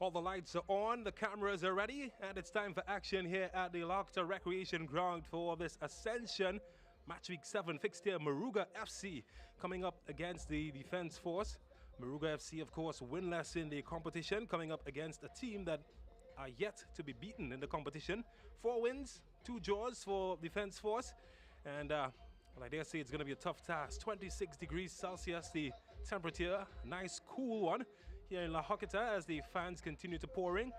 All the lights are on, the cameras are ready, and it's time for action here at the Lochta Recreation Ground for this Ascension Matchweek 7 fixture. Moruga FC coming up against the Defence Force. Moruga FC, of course, winless in the competition, coming up against a team that are yet to be beaten in the competition. 4 wins, 2 draws for Defence Force, and well, I dare say it's going to be a tough task. 26 degrees Celsius, the temperature, nice cool one here in La Hoqueta as the fans continue to pour in.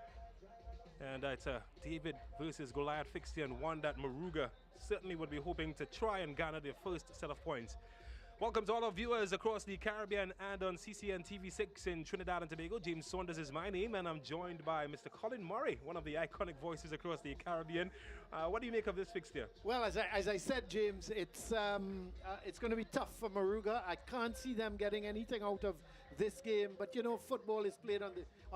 And it's a David versus Goliath fixture, and one that Moruga certainly would be hoping to try and garner their first set of points. Welcome to all our viewers across the Caribbean and on CCN TV6 in Trinidad and Tobago. James Saunders is my name, and I'm joined by Mr. Colin Murray, one of the iconic voices across the Caribbean. What do you make of this fixture? Well, as I said, James, it's going to be tough for Moruga. I can't see them getting anything out of this game. But you know, football is played on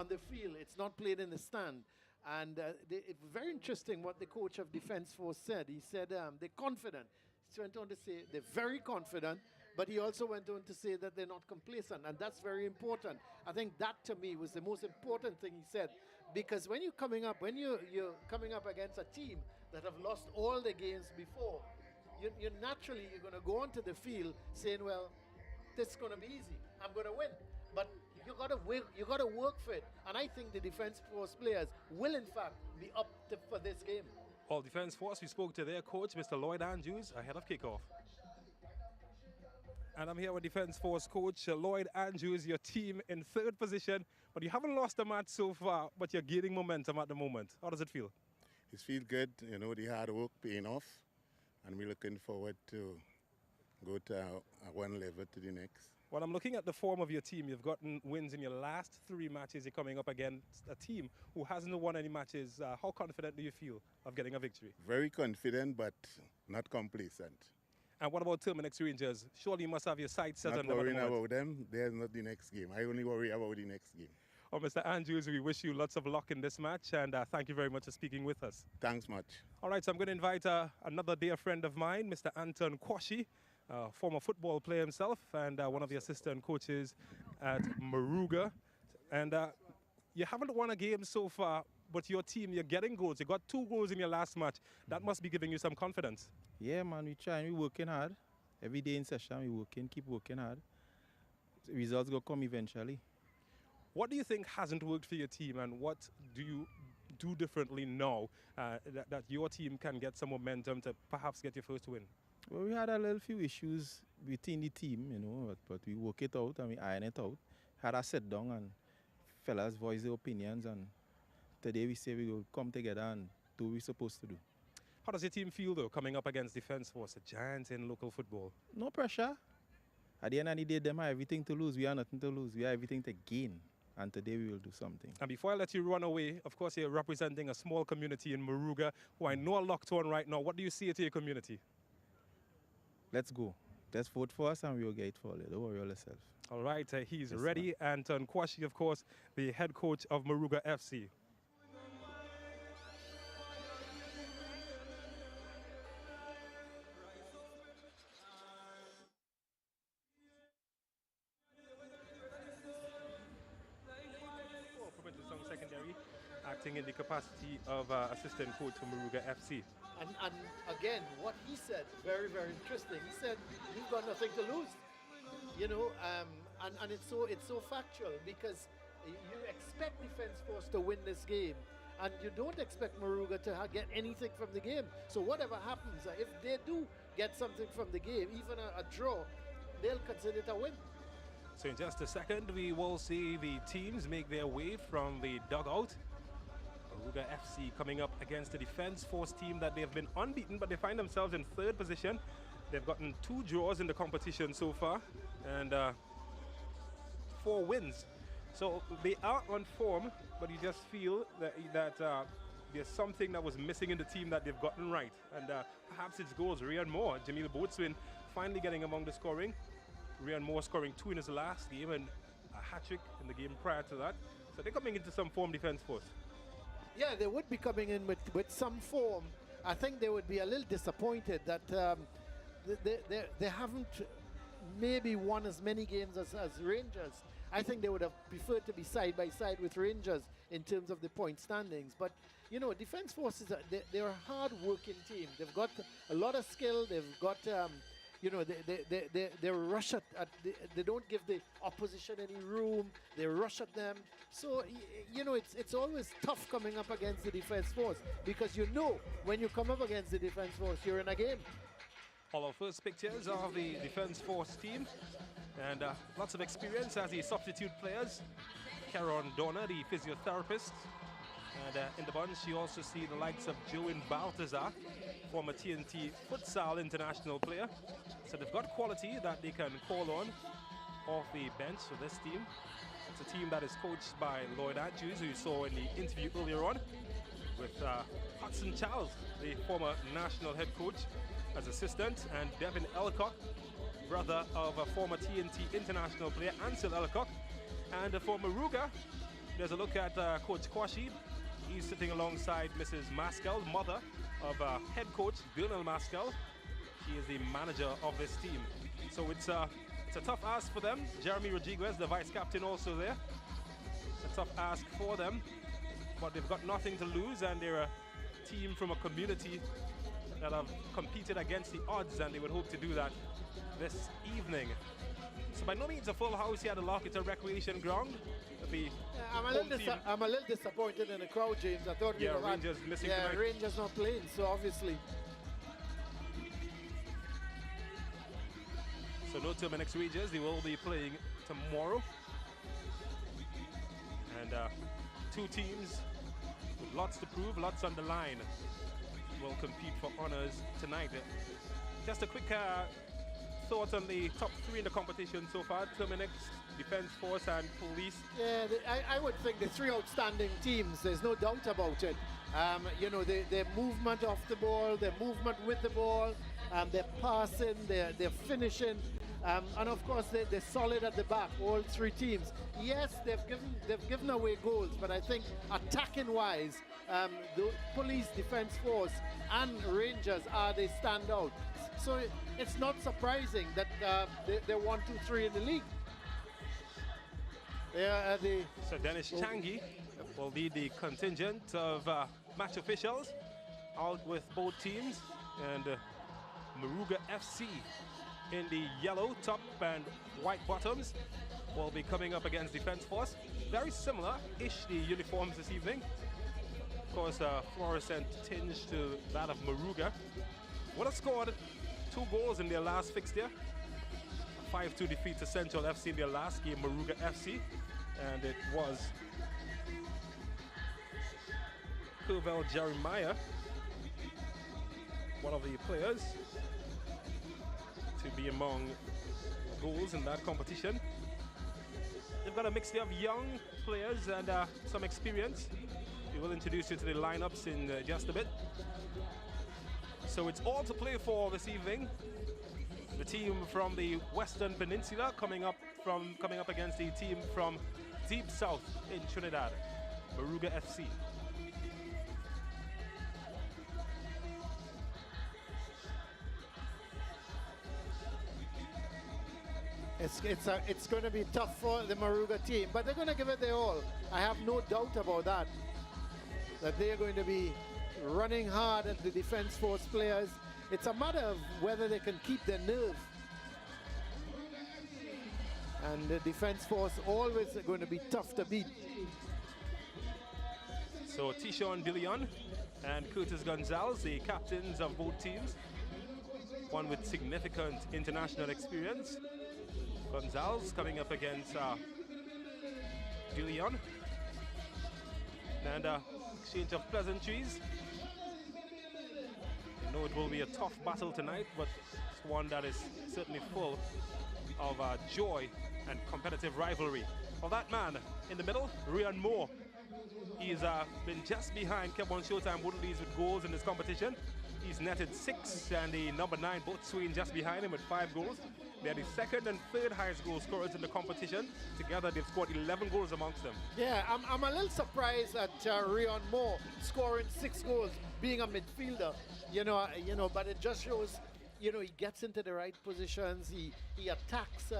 the field. It's not played in the stand. And it's very interesting what the coach of Defence Force said. He said they're confident. He went on to say they're very confident. But he also went on to say that they're not complacent, and that's very important. I think that, to me, was the most important thing he said, because when you're coming up against a team that have lost all the games before, you're naturally going to go onto the field saying, "Well, this is going to be easy. I'm going to win." But you got to work for it, and I think the Defence Force players will, in fact, be up for this game. All Defence Force, we spoke to their coach, Mr. Lloyd Andrews, ahead of kickoff. And I'm here with Defence Force coach Lloyd Andrews, your team in 3rd position, but you haven't lost a match so far, but you're gaining momentum at the moment. How does it feel? It feels good, you know, the hard work paying off, and we're looking forward to go to one level to the next. Well, I'm looking at the form of your team. You've gotten wins in your last 3 matches. You're coming up against a team who hasn't won any matches. How confident do you feel of getting a victory? Very confident, but not complacent. And what about Terminex Rangers? Surely you must have your sights set on them. Not worrying about them. They're not the next game. I only worry about the next game. Oh, Mr. Andrews, we wish you lots of luck in this match, and thank you very much for speaking with us. Thanks much. All right, so I'm going to invite another dear friend of mine, Mr. Anton Kwashi, former football player himself, and one of the assistant coaches at Moruga. And you haven't won a game so far, but your team, you're getting goals. You got 2 goals in your last match. That must be giving you some confidence. Yeah, man, we trying, we working hard. Every day in session, we keep working hard. The results will come eventually. What do you think hasn't worked for your team, and what do you do differently now that your team can get some momentum to perhaps get your first win? Well, we had a little few issues within the team, you know, but we work it out and we iron it out. Had a sit down and fellas voice their opinions, and today we say we will come together and do what we're supposed to do. How does your team feel, though, coming up against Defence Force, a giant in local football? No pressure. At the end of the day, them have everything to lose. We have nothing to lose. We have everything to gain. And today we will do something. And before I let you run away, of course, you're representing a small community in Moruga who I know are locked on right now. What do you say to your community? Let's go. Let's vote for us and we'll get it for you. Don't worry about yourself. All right, he's ready. Anton Kwashi, of course, the head coach of Moruga FC. Secondary, acting in the capacity of assistant coach for Moruga FC. And again, what he said, very, very interesting. He said, "We've got nothing to lose," you know, and it's so factual, because you expect Defence Force to win this game, and you don't expect Moruga to get anything from the game. So whatever happens, if they do get something from the game, even a draw, they'll consider it a win. So in just a second, we will see the teams make their way from the dugout. Moruga FC coming up against the Defence Force team that they have been unbeaten, but they find themselves in 3rd position. They've gotten 2 draws in the competition so far, and 4 wins. So they are on form, but you just feel that there's something that was missing in the team that they've gotten right. And perhaps it's goals. Rian Moore, Jamil Boatswain finally getting among the scoring. Rian Moore scoring 2 in his last game and a hat-trick in the game prior to that. So they're coming into some form, Defence Force. Yeah, they would be coming in with some form. I think they would be a little disappointed that they haven't maybe won as many games as Rangers. I think they would have preferred to be side by side with Rangers in terms of the point standings. But, you know, Defence Forces, they're a hard-working team. They've got a lot of skill. They've got, you know, they rush they don't give the opposition any room. They rush at them. So, you know, it's always tough coming up against the Defence Force because you know when you come up against the Defence Force, you're in a game. All our first pictures of the Defence Force team. And lots of experience as the substitute players. Karen Donner, the physiotherapist. And in the bunch, you also see the likes of Joan Baltazar, former TNT futsal international player. So they've got quality that they can call on off the bench for this team. It's a team that is coached by Lloyd Andrews, who you saw in the interview earlier on, with Hudson Charles, the former national head coach, as assistant, and Devin Elcock, brother of a former TNT international player, Ansel Elcock. And for Moruga, there's a look at Coach Kwashi. He's sitting alongside Mrs. Maskell, mother of head coach Bernal Maskell. She is the manager of this team. So it's a tough ask for them. Jeremy Rodriguez, the vice captain, also there. It's a tough ask for them, but they've got nothing to lose, and they're a team from a community that have competed against the odds, and they would hope to do that this evening. So by no means a full house here at the Lockiter Recreation Ground. I'm a little disappointed in the crowd, James. I thought Rangers missing tonight. Rangers not playing, so obviously. So no Terminix Rangers, they will be playing tomorrow. And two teams with lots to prove, lots on the line, will compete for honors tonight. Just a quick thought on the top three in the competition so far: Terminix, Defence Force, and Police. Yeah, I would think the three outstanding teams, there's no doubt about it. You know, their movement off the ball, their movement with the ball, their passing, their finishing, and of course they're solid at the back, all three teams. Yes, they've given away goals, but I think attacking-wise, the Police, Defence Force, and Rangers are the standout. So it's not surprising that they're 1, 2, 3 in the league. So Dennis Changi will lead the contingent of match officials out with both teams, and Moruga FC in the yellow top and white bottoms will be coming up against Defence Force. Very similar-ish, the uniforms this evening. Of course, fluorescent tinge to that of Moruga. Would have scored 2 goals in their last fixture. 5-2 defeat to Central FC in their last game, Moruga FC. And it was Curvel Jeremiah, one of the players, to be among goals in that competition. They've got a mixture of young players and some experience. We will introduce you to the lineups in just a bit. So it's all to play for this evening. The team from the Western Peninsula coming up against the team from deep south in Trinidad, Moruga FC. It's going to be tough for the Moruga team, but they're going to give it their all. I have no doubt about that. That they're going to be running hard at the Defence Force players. It's a matter of whether they can keep their nerve. And the Defence Force always going to be tough to beat. So Tishon Dillion and Curtis Gonzalez, the captains of both teams. One with significant international experience. Gonzalez coming up against Dillion. And exchange of pleasantries. I know it will be a tough battle tonight, but it's one that is certainly full of joy and competitive rivalry. Well, that man in the middle, Ryan Moore, he's been just behind Kevon Showtime Woodleys with goals in this competition. He's netted 6, and the number 9 both swing just behind him with 5 goals. They're the second and third highest goal scorers in the competition. Together, they've scored 11 goals amongst them. Yeah, I'm a little surprised at Ryan Moore scoring 6 goals, being a midfielder. You know, but it just shows, you know, he gets into the right positions. He attacks,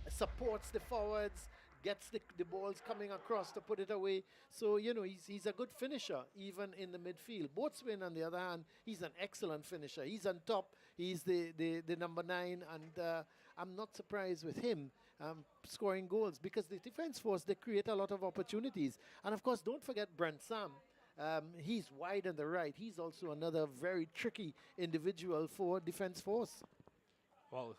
supports the forwards, gets the balls coming across to put it away. So, you know, he's a good finisher, even in the midfield. Boatswain, on the other hand, he's an excellent finisher. He's on top. He's the number 9, and I'm not surprised with him scoring goals, because the defense force, they create a lot of opportunities. And, of course, don't forget Brent Sam. He's wide on the right. He's also another very tricky individual for defense force. Well,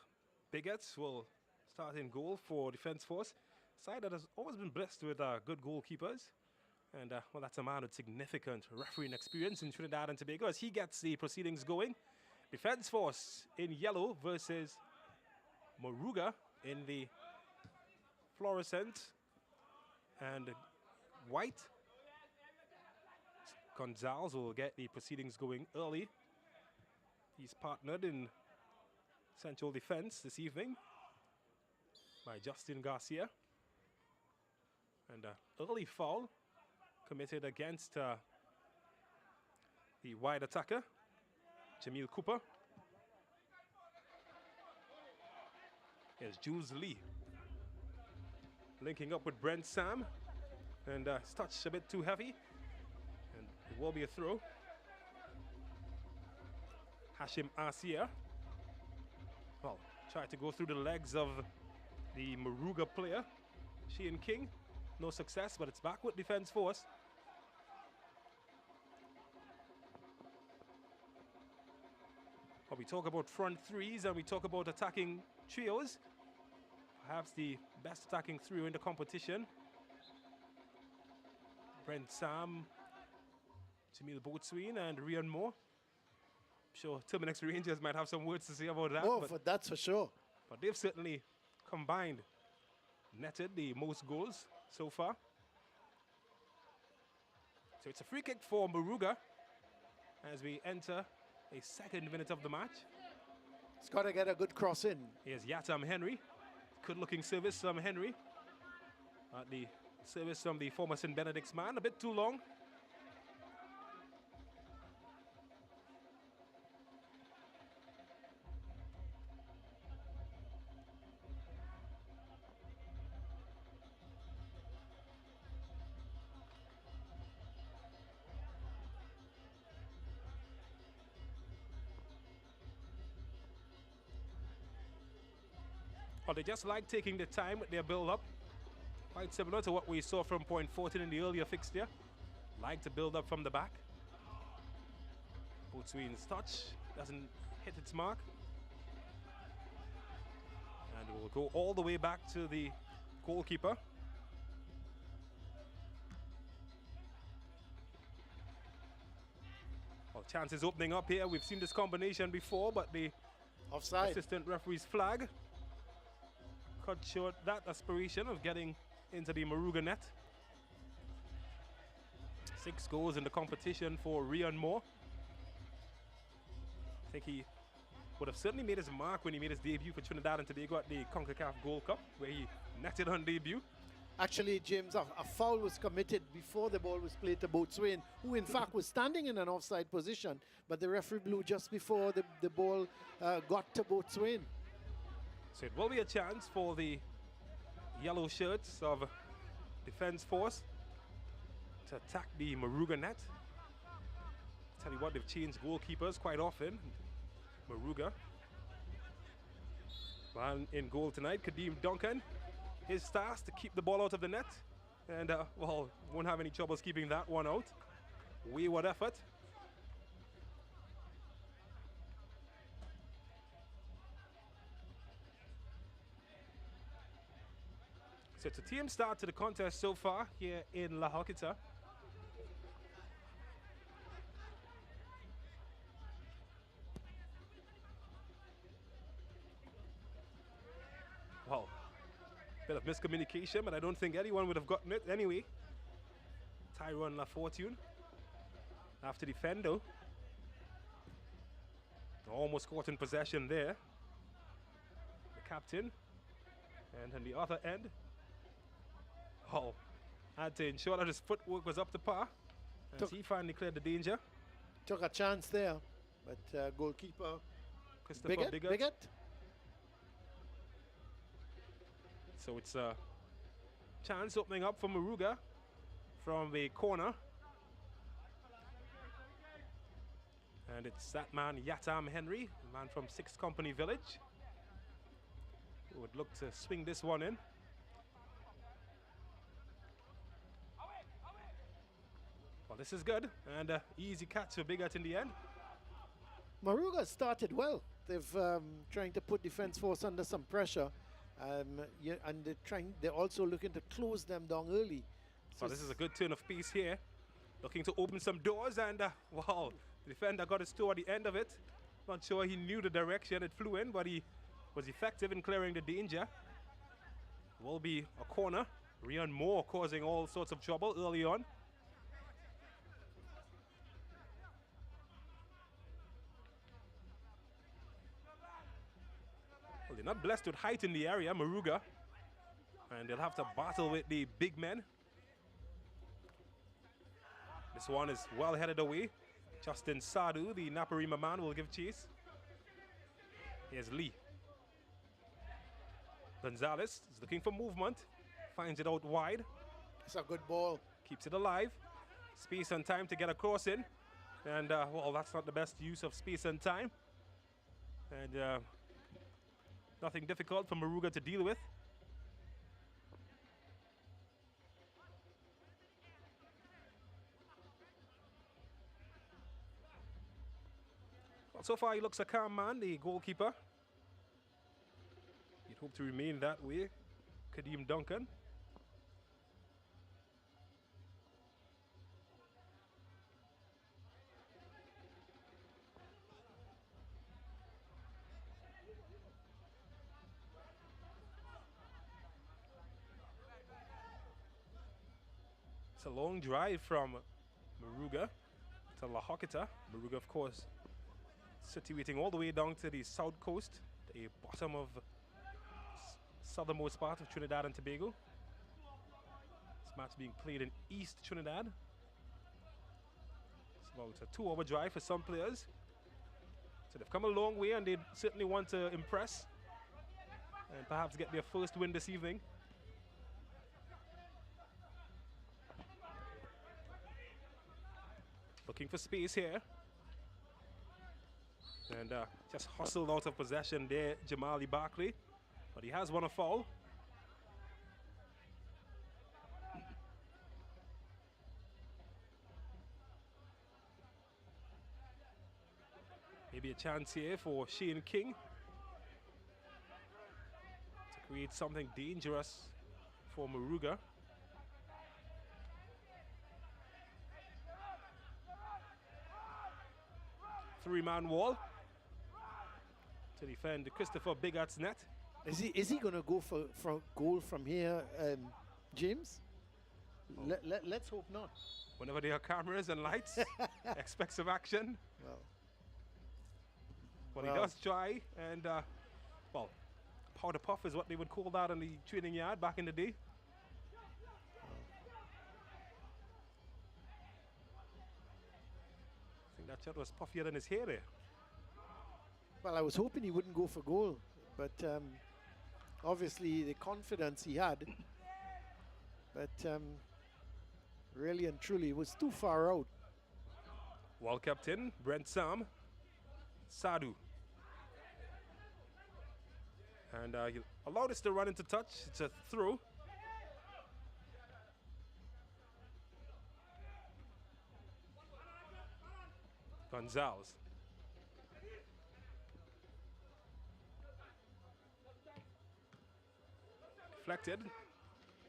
Bigots will start in goal for defense force. Side that has always been blessed with good goalkeepers. And, well, that's a man with significant refereeing experience in Trinidad and Tobago as he gets the proceedings going. Defense force in yellow versus Moruga in the fluorescent and white. Gonzalez will get the proceedings going early. He's partnered in central defense this evening by Justin Garcia. And early foul committed against the wide attacker, Jamil Cooper. Here's Jules Lee linking up with Brent Sam, and his touch a bit too heavy, and it will be a throw. Hashim Asia, well, tried to go through the legs of the Moruga player, Sheehan King. No success, but it's back with defense force. Well, we talk about front threes and we talk about attacking trios. Perhaps the best attacking trio in the competition. Brent Sam, Jamil Boatswain, and Rian Moore. I'm sure Terminix Rangers might have some words to say about that. Oh, that's for sure. But they've certainly combined, netted the most goals so far. So it's a free kick for Moruga as we enter a second minute of the match. It's got to get a good cross in. Here's Yatam Henry. Good looking service from Henry. The service from the former St. Benedict's man, a bit too long. Or they just like taking the time with their build-up. Quite similar to what we saw from Point 14 in the earlier fixture. Like to build up from the back. Boatswain's touch doesn't hit its mark. And we'll go all the way back to the goalkeeper. Well, chances opening up here. We've seen this combination before, but the Offside. assistant referee's flag cut short that aspiration of getting into the Moruga net. 6 goals in the competition for Rian Moore. I think he would have certainly made his mark when he made his debut for Trinidad and Tobago at the CONCACAF Gold Cup, where he netted on debut. Actually, James, a foul was committed before the ball was played to Boatswain, who in fact was standing in an offside position, but the referee blew just before the ball got to Boatswain. So it will be a chance for the yellow shirts of defense force to attack the Moruga net. Tell you what, they've changed goalkeepers quite often. Moruga. Well, in goal tonight, Kadeem Duncan. His task to keep the ball out of the net. And, well, won't have any troubles keeping that one out. Wayward effort. So it's a team start to the contest so far here in La Hoquita. Well, bit of miscommunication, but I don't think anyone would have gotten it anyway. Tyrone LaFortune after defend though. Almost caught in possession there. The captain. And on the other end, oh, had to ensure that his footwork was up to par. As he finally cleared the danger. Took a chance there, but goalkeeper Christopher Bigot. So it's a chance opening up for Moruga from the corner. And it's that man, Yatam Henry, a man from 6th Company Village, who would look to swing this one in. Well, this is good, and easy catch for Bigot in the end. Moruga started well. They've trying to put defense force under some pressure, and they're also looking to close them down early. So Well, this is a good turn of pace here, looking to open some doors, and wow, the defender got his toe at the end of it. Not sure he knew the direction it flew in, but he was effective in clearing the danger. Will be a corner. Rian Moore causing all sorts of trouble early on. Well, they're not blessed with height in the area, Moruga, and they'll have to battle with the big men. This one is well headed away. Justin Sadu, the Naparima man, will give chase. Here's Lee. Gonzalez is looking for movement, finds it out wide, it's a good ball. keeps it alive. Space and time to get a cross in, and well, that's not the best use of space and time. And nothing difficult for Moruga to deal with. Well, so far he looks a calm man, the goalkeeper. You'd hope to remain that way. Kadeem Duncan. It's a long drive from Moruga to La Hoqueta. Moruga, of course, situating all the way down to the south coast, the bottom of southernmost part of Trinidad and Tobago. This match being played in East Trinidad. It's about a 2-hour drive for some players. So they've come a long way, and they certainly want to impress and perhaps get their first win this evening. Looking for space here. And just hustled out of possession there, Jamali Barkley. But he has won a foul. Maybe a chance here for Shane King to create something dangerous for Moruga. Three-man wall to defend Christopher Bigot's net. Is he going to go for goal from here, James? Oh. Let's hope not. Whenever there are cameras and lights, expect some action. Well, he does try, and well, powder puff is what they would call that in the training yard back in the day. I think that shot was puffier than his hair there. Well, I was hoping he wouldn't go for goal, but obviously the confidence he had, but really and truly it was too far out. Well kept in, Brent Sam, Sadu. And he allowed us to run into touch. It's a throw. Gonzalez. Deflected.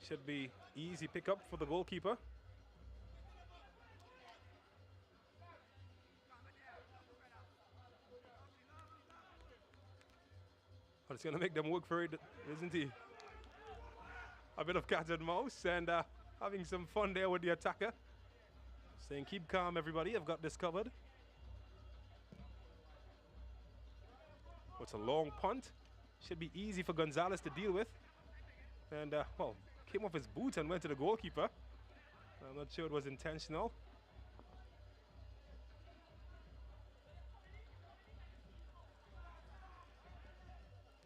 Should be easy pickup for the goalkeeper. But it's going to make them work for it, isn't he? A bit of cat and mouse, and having some fun there with the attacker. Saying, keep calm, everybody. I've got this covered. It's a long punt. Should be easy for Gonzalez to deal with. And, well, came off his boot and went to the goalkeeper. I'm not sure it was intentional.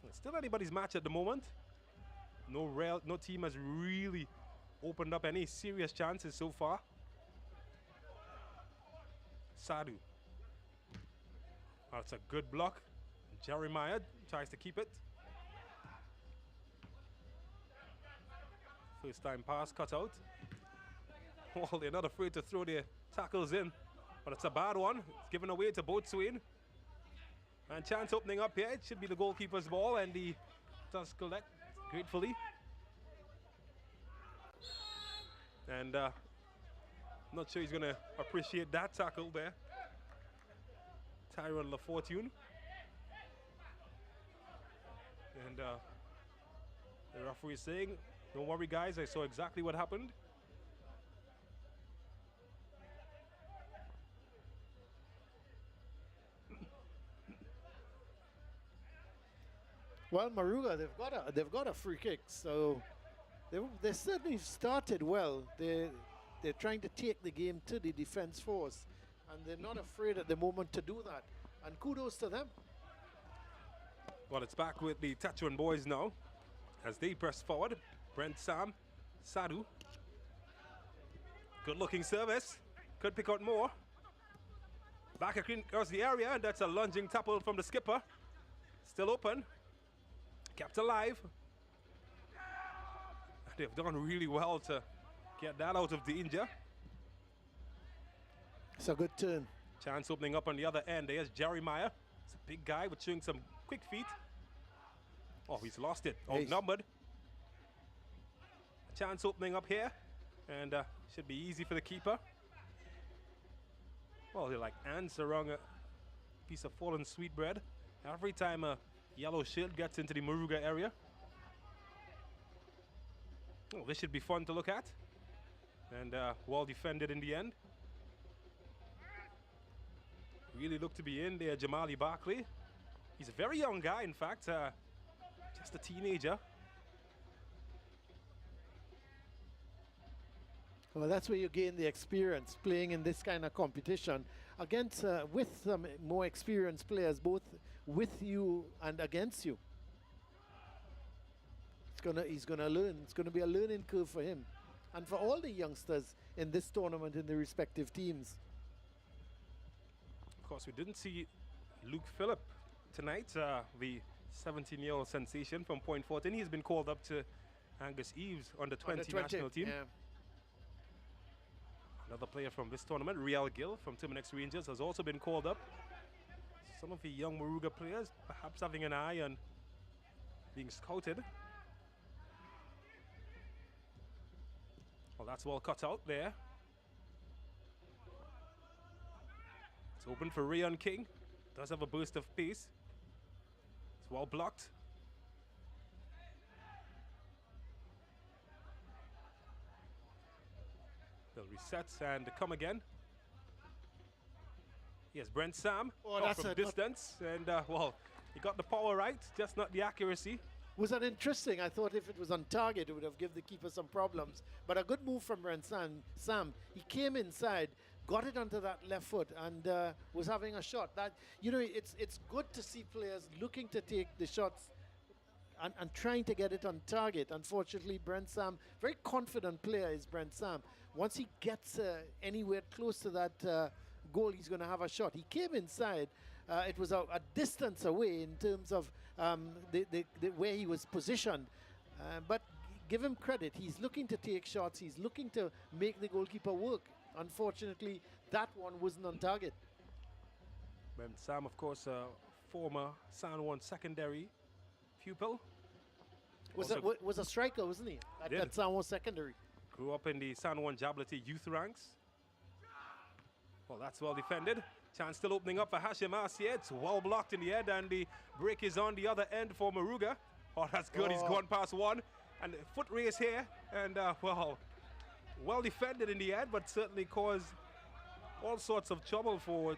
It's still anybody's match at the moment. No team has really opened up any serious chances so far. Sadu. That's a good block. Jeremiah tries to keep it. First time pass cut out. Well, they're not afraid to throw their tackles in, but it's a bad one. It's given away to Boatswain. And chance opening up here. It should be the goalkeeper's ball, and he does collect gratefully. And not sure he's going to appreciate that tackle there. Tyrone LaFortune. And the referee is saying, don't worry guys, I saw exactly what happened. Well, Moruga, they've got a free kick, so they certainly started well. They're trying to take the game to the defense force, and they're not afraid at the moment to do that. And kudos to them. Well, it's back with the Tetuan boys now as they press forward. Brent Sam, Sadu. Good looking service. Could pick out more. Back across the area, and that's a lunging tackle from the skipper. Still open. Kept alive. They've done really well to get that out of danger. It's a good turn. Chance opening up on the other end. There's Jeremiah. It's a big guy with showing some quick feet. Oh, he's lost it. Outnumbered. Chance opening up here. And should be easy for the keeper. Well, they're like ants around a piece of fallen sweetbread. Every time a yellow shield gets into the Moruga area. Oh, this should be fun to look at. And well defended in the end. Really looked to be in there, Jamali Barkley. He's a very young guy, in fact. Just a teenager. Well, that's where you gain the experience, playing in this kind of competition against with some more experienced players, both with you and against you. He's gonna learn. It's gonna be a learning curve for him, and for all the youngsters in this tournament in the respective teams. Of course, we didn't see Luke Phillip tonight, the 17-year-old sensation from Point Fortin. He's been called up to Angus Eves on the 20 national team. Yeah. Another player from this tournament, Riel Gill from Terminex Rangers, has also been called up. Some of the young Moruga players perhaps having an eye on being scouted. Well, that's well cut out there. It's open for Rayon King. Does have a burst of pace. It's well blocked. They'll reset and come again. Yes, Brent Sam from distance, and well, he got the power right, just not the accuracy. Was that interesting? I thought if it was on target, it would have given the keeper some problems. But a good move from Brent Sam. He came inside, got it onto that left foot, and was having a shot. That, you know, it's good to see players looking to take the shots and trying to get it on target. Unfortunately, Brent Sam, very confident player is Brent Sam. Once he gets anywhere close to that goal, he's going to have a shot. He came inside. It was a distance away in terms of where he was positioned. But give him credit. He's looking to take shots. He's looking to make the goalkeeper work. Unfortunately, that one wasn't on target. Ben Sam, of course, former San Juan secondary pupil. Was a striker, wasn't he? At San Juan secondary. Grew up in the San Juan Jablati youth ranks. Well, that's well defended. Chance still opening up for Hashim Asier. It's well blocked in the head, and the break is on the other end for Moruga. Oh, that's good. He's gone past one. And the foot race here. And, well defended in the head, but certainly caused all sorts of trouble for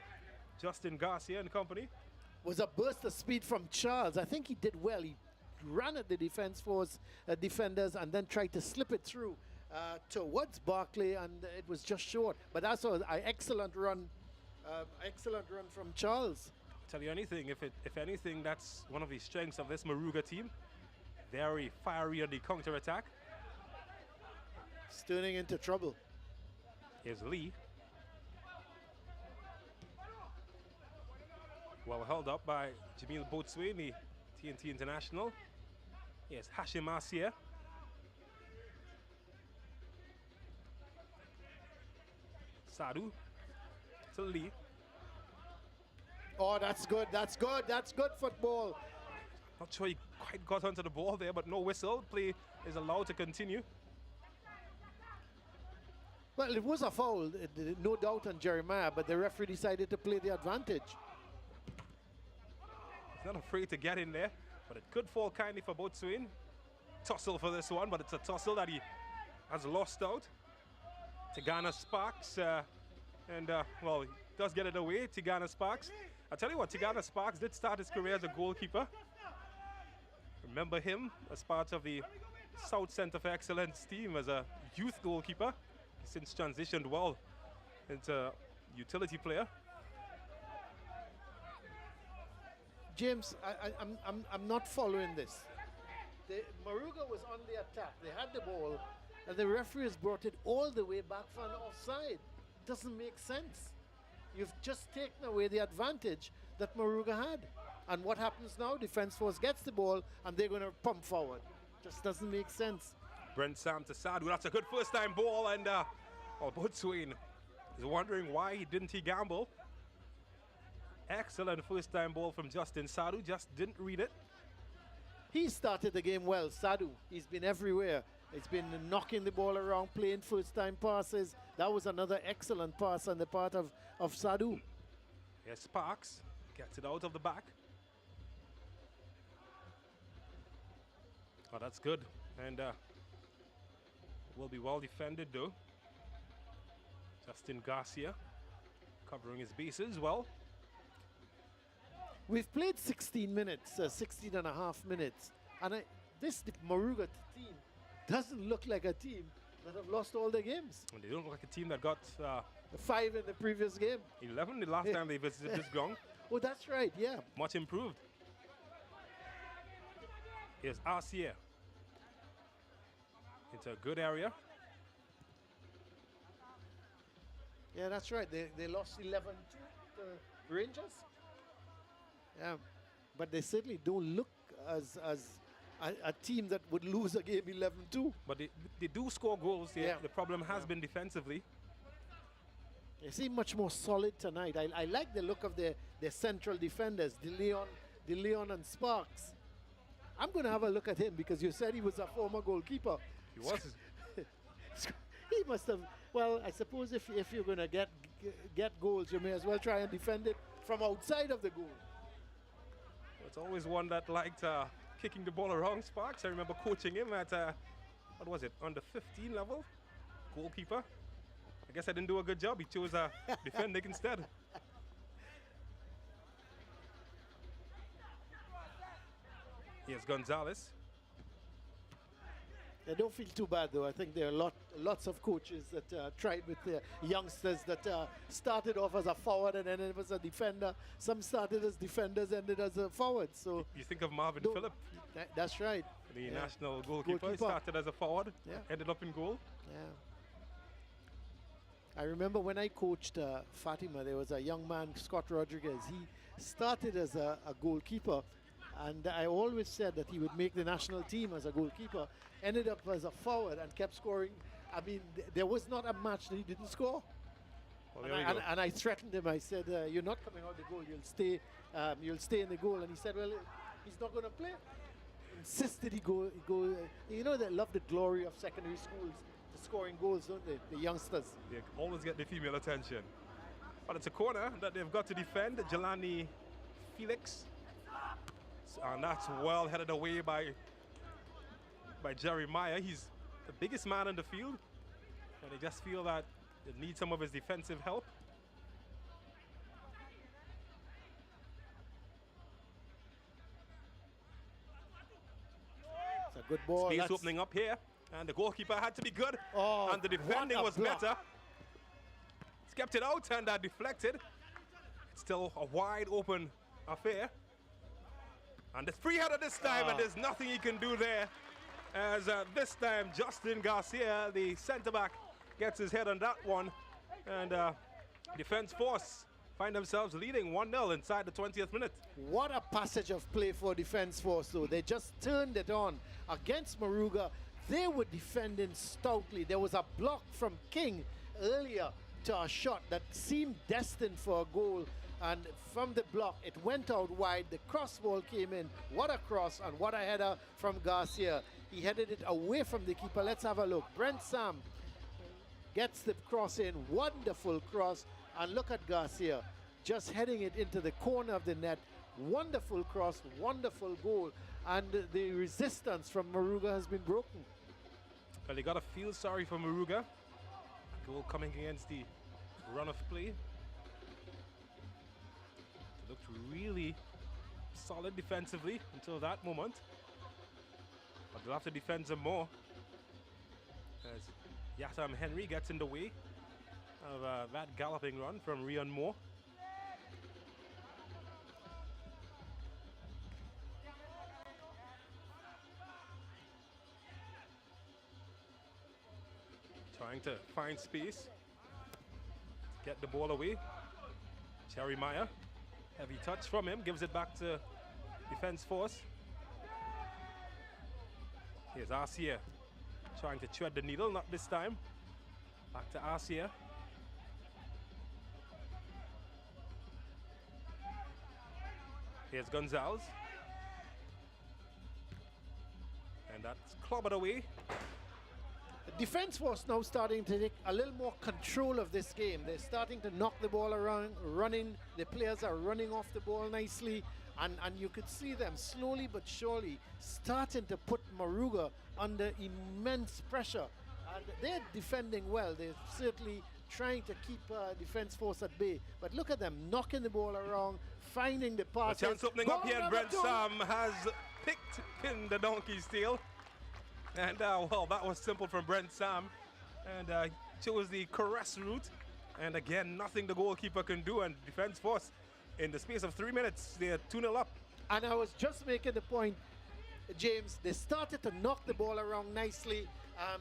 Justin Garcia and company. Was a burst of speed from Charles. I think he did well. He ran at the defense force defenders and then tried to slip it through towards Barkley, and it was just short. But that's an excellent run. Excellent run from Charles. Tell you anything, if anything, that's one of the strengths of this Moruga team. Very fiery on the counter-attack. It's turning into trouble. Here's Lee. Well held up by Jamil Boatswain, the TNT International. Yes, Hashim Asia. Sadu to Lee. Oh, that's good. That's good. That's good football. Not sure he quite got onto the ball there, but no whistle. Play is allowed to continue. Well, it was a foul, no doubt on Jeremiah, but the referee decided to play the advantage. He's not afraid to get in there, but it could fall kindly for Boatswain. Tussle for this one, but it's a tussle that he has lost out. Tigana Sparks, well, he does get it away, Tigana Sparks. I tell you what, Tigana Sparks did start his career as a goalkeeper. Remember him as part of the South Centre for Excellence team as a youth goalkeeper. He's since transitioned well into utility player. James, I'm not following this. Moruga was on the attack. They had the ball, and the referee has brought it all the way back for an offside. Doesn't make sense. You've just taken away the advantage that Moruga had. And what happens now? Defense force gets the ball, and they're going to pump forward. Just doesn't make sense. Brent Sam to Sadu. That's a good first-time ball, and Boatswain is wondering why didn't he gamble. Excellent first-time ball from Justin Sadu. Just didn't read it. He started the game well, Sadu. He's been everywhere. He's been knocking the ball around, playing first-time passes. That was another excellent pass on the part of Sadu. Here's Sparks. Gets it out of the back. Oh, that's good. And will be well defended, though. Justin Garcia covering his bases well. We've played 16 minutes, 16 and a half minutes. And this Moruga team doesn't look like a team that have lost all their games. And they don't look like a team that got 5 in the previous game. 11 the last time they visited this ground. Oh, that's right, yeah. Much improved. Here's Arcia. Into a good area. Yeah, that's right. They lost 11-2 to Rangers. Yeah, but they certainly don't look as a team that would lose a game 11-2. But they do score goals. Yeah. The problem has been defensively. They seem much more solid tonight. I like the look of their central defenders, De Leon and Sparks. I'm going to have a look at him because you said he was a former goalkeeper. He was. He must have. Well, I suppose if you're going to get goals, you may as well try and defend it from outside of the goal. It's always one that liked kicking the ball around, Sparks. I remember coaching him at, what was it, under 15 level? Goalkeeper. I guess I didn't do a good job. He chose defending instead. Here's Gonzalez. They don't feel too bad, though. I think there are lots of coaches that tried with their youngsters that started off as a forward and then it was a defender. Some started as defenders, ended as a forward. So you think of Marvin Phillip. That's right. The national goalkeeper. He started as a forward, ended up in goal. Yeah. I remember when I coached Fatima, there was a young man, Scott Rodriguez. He started as a goalkeeper, and I always said that he would make the national team as a goalkeeper. Ended up as a forward and kept scoring. I mean, there was not a match that he didn't score. Well, and I threatened him. I said, "You're not coming out the goal. You'll stay in the goal." And he said, "Well, he's not going to play." Insisted he go. You know, they love the glory of secondary schools, the scoring goals, don't they? The youngsters. They always get the female attention. But it's a corner that they've got to defend. Jelani Felix, and that's well headed away by Jeremiah. He's the biggest man on the field, and they just feel that they need some of his defensive help. It's a good ball. Space opening up here, and the goalkeeper had to be good, and the defending was better. He's kept it out and deflected. It's still a wide open affair. And it's free header this time, and there's nothing he can do there. As this time, Justin Garcia, the centre-back, gets his head on that one. And Defence Force find themselves leading 1-0 inside the 20th minute. What a passage of play for Defence Force, though. They just turned it on. Against Moruga, they were defending stoutly. There was a block from King earlier to a shot that seemed destined for a goal. And from the block, it went out wide. The cross ball came in. What a cross and what a header from Garcia. He headed it away from the keeper. Let's have a look. Brent Sam gets the cross in. Wonderful cross. And look at Garcia just heading it into the corner of the net. Wonderful cross, wonderful goal. And the resistance from Moruga has been broken. Well, you got to feel sorry for Moruga. Goal coming against the run of play. It looked really solid defensively until that moment. But they'll have to defend some more. As Yatam Henry gets in the way of that galloping run from Rian Moore. Trying to find space, get the ball away. Jeremiah, heavy touch from him, gives it back to Defence Force. Here's Arcia, trying to tread the needle, not this time. Back to Arcia. Here's Gonzalez. And that's clobbered away. Defence Force now starting to take a little more control of this game. They're starting to knock the ball around, running. The players are running off the ball nicely. And you could see them slowly but surely starting to put Moruga under immense pressure. And they're defending well. They're certainly trying to keep Defence Force at bay. But look at them knocking the ball around, finding the passes. A chance opening up here, and Brent Sam has picked in the donkey's tail. And well, that was simple from Brent Sam. And chose the caress route. And again, nothing the goalkeeper can do. And Defence Force, in the space of 3 minutes, they're 2-0 up. And I was just making the point, James, they started to knock the ball around nicely.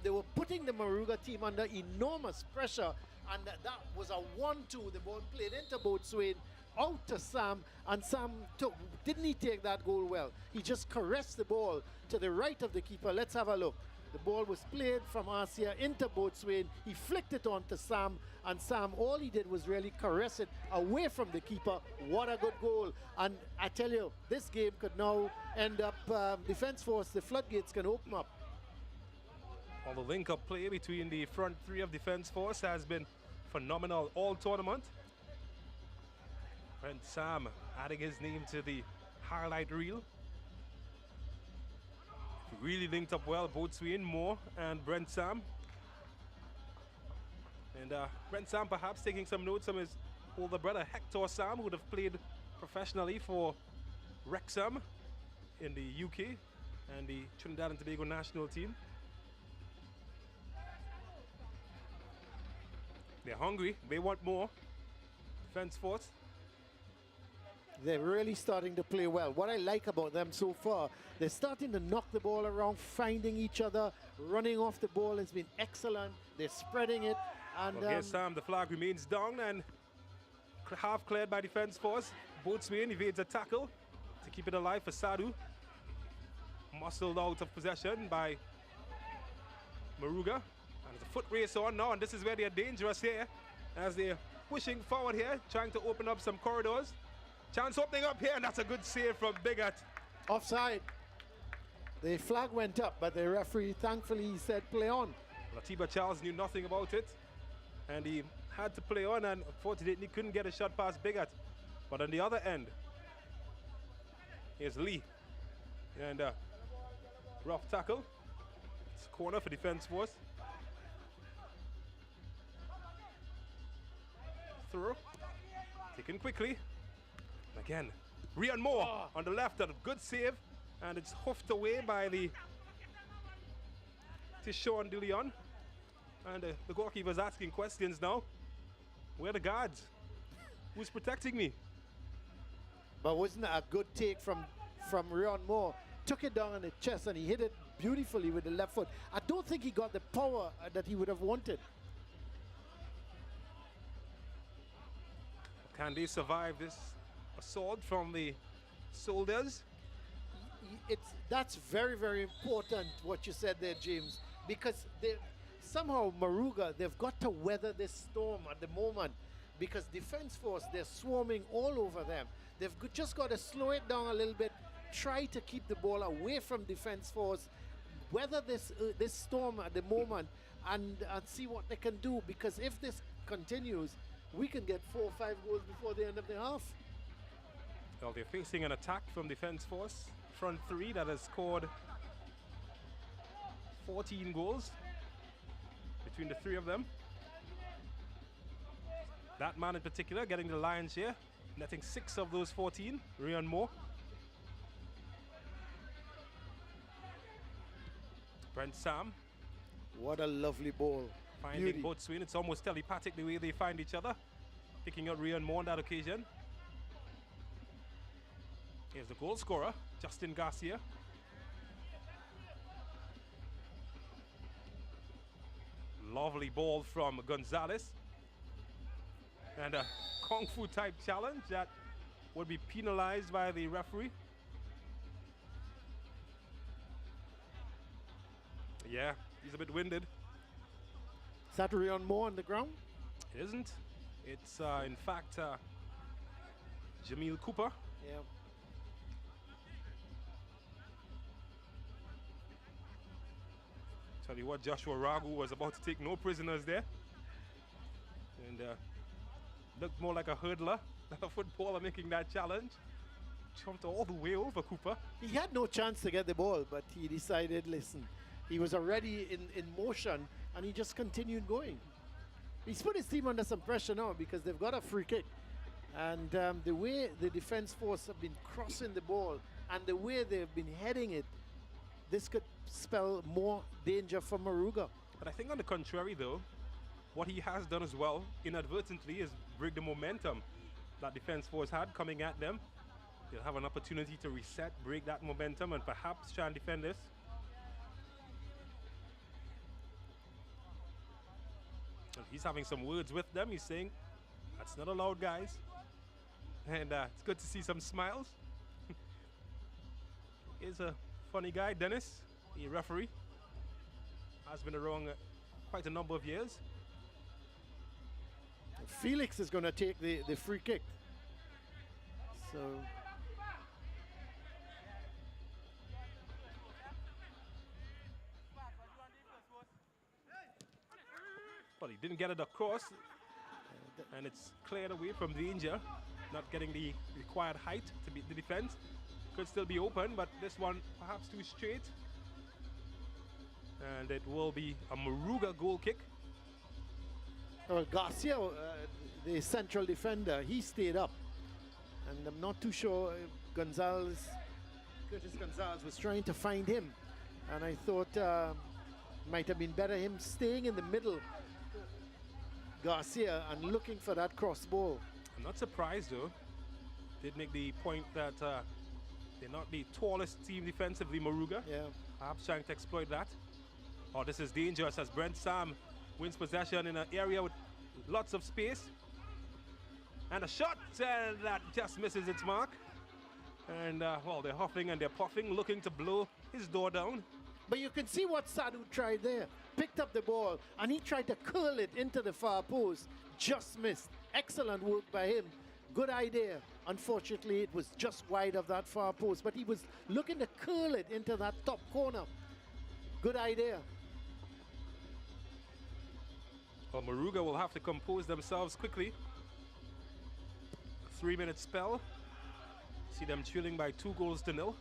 They were putting the Moruga team under enormous pressure. And that was a 1-2. The ball played into Boatswain, out to Sam. And Sam didn't he take that goal well? He just caressed the ball to the right of the keeper. Let's have a look. The ball was played from Arcia into Boatswain. He flicked it on to Sam. And Sam, all he did was really caress it away from the keeper. What a good goal. And I tell you, this game could now end up Defence Force, the floodgates can open up. Well, the link-up play between the front three of Defence Force has been phenomenal all tournament. Brent Sam adding his name to the highlight reel. Really linked up well, Boatswain, Moore, and Brent Sam. And Brent Sam perhaps taking some notes from his older brother Hector Sam, who would have played professionally for Wrexham in the UK and the Trinidad and Tobago national team. They're hungry, they want more. Defence Force. They're really starting to play well. What I like about them so far, they're starting to knock the ball around, finding each other, running off the ball has been excellent. They're spreading it. And well, here's Sam, the flag remains down and half cleared by Defence Force. Boatswain evades a tackle to keep it alive for Sadu. Muscled out of possession by Moruga. And there's a foot race on now, and this is where they're dangerous here as they're pushing forward here, trying to open up some corridors. Chance opening up here, and that's a good save from Bigot. Offside. The flag went up, but the referee, thankfully, said play on. Latiba Charles knew nothing about it, and he had to play on, and unfortunately he couldn't get a shot past Bigot. But on the other end, here's Lee. And rough tackle. It's a corner for Defence Force. Throw. Taken quickly. Again, Rian Moore on the left, a good save, and it's hoofed away by the Tishon De Leon. And the goalkeeper's asking questions now. Where are the guards? Who's protecting me? But wasn't that a good take from Rian Moore? took it down on the chest and he hit it beautifully with the left foot. I don't think he got the power that he would have wanted. Can they survive this assault from the soldiers? That's very, very important what you said there, James, because somehow Moruga, they've got to weather this storm at the moment, because defense force, they're swarming all over them. They've just got to slow it down a little bit, try to keep the ball away from defense force, weather this storm at the moment, and see what they can do, because if this continues, we can get 4 or 5 goals before the end of the half. Well, they're facing an attack from defense force, front three, that has scored 14 goals between the three of them. That man in particular getting the lion's share, netting 6 of those 14, Rian Moore. Brent Sam. What a lovely ball. Finding Beauty. both swing. It's almost telepathic the way they find each other. Picking out Rian Moore on that occasion. Here's the goal scorer, Justin Garcia. Lovely ball from Gonzalez. And a Kung Fu type challenge that would be penalized by the referee. Yeah, he's a bit winded. Is that Rian Moore on the ground? It isn't. It's in fact Jamil Cooper. Yeah. Tell you what, Joshua Ragu was about to take no prisoners there. And looked more like a hurdler than a footballer making that challenge. Jumped all the way over Cooper. He had no chance to get the ball, but he decided, listen, he was already in motion, and he just continued going. He's put his team under some pressure now because they've got a free kick. And the way the defense force have been crossing the ball and the way they've been heading it, this could spell more danger for Moruga. But I think on the contrary though, what he has done as well, inadvertently, is break the momentum that defense force had coming at them. They'll have an opportunity to reset, break that momentum, and perhaps try and defend this. And he's having some words with them. He's saying, that's not allowed, guys. And it's good to see some smiles. He's a funny guy, Dennis, the referee. Has been around quite a number of years. Felix is going to take the free kick. So Well, he didn't get it across, and it's cleared away from danger. Not getting the required height to beat the defense. Could still be open, but this one perhaps too straight. And it will be a Moruga goal kick. well, Garcia, the central defender, he stayed up. And I'm not too sure if Curtis Gonzalez was trying to find him. And I thought might have been better him staying in the middle, Garcia, and looking for that cross ball. I'm not surprised though. Did make the point that they're not the tallest team defensively, Moruga. Yeah. Perhaps trying to exploit that. Oh, this is dangerous as Brent Sam wins possession in an area with lots of space. And a shot, and that just misses its mark. And well, they're huffing and they're puffing, looking to blow his door down. But you can see what Sadu tried there. Picked up the ball, and he tried to curl it into the far post. Just missed. Excellent work by him. Good idea. Unfortunately, it was just wide of that far post, but he was looking to curl it into that top corner. Good idea. Well, Moruga will have to compose themselves quickly. A 3-minute spell. See them trailing by 2-0.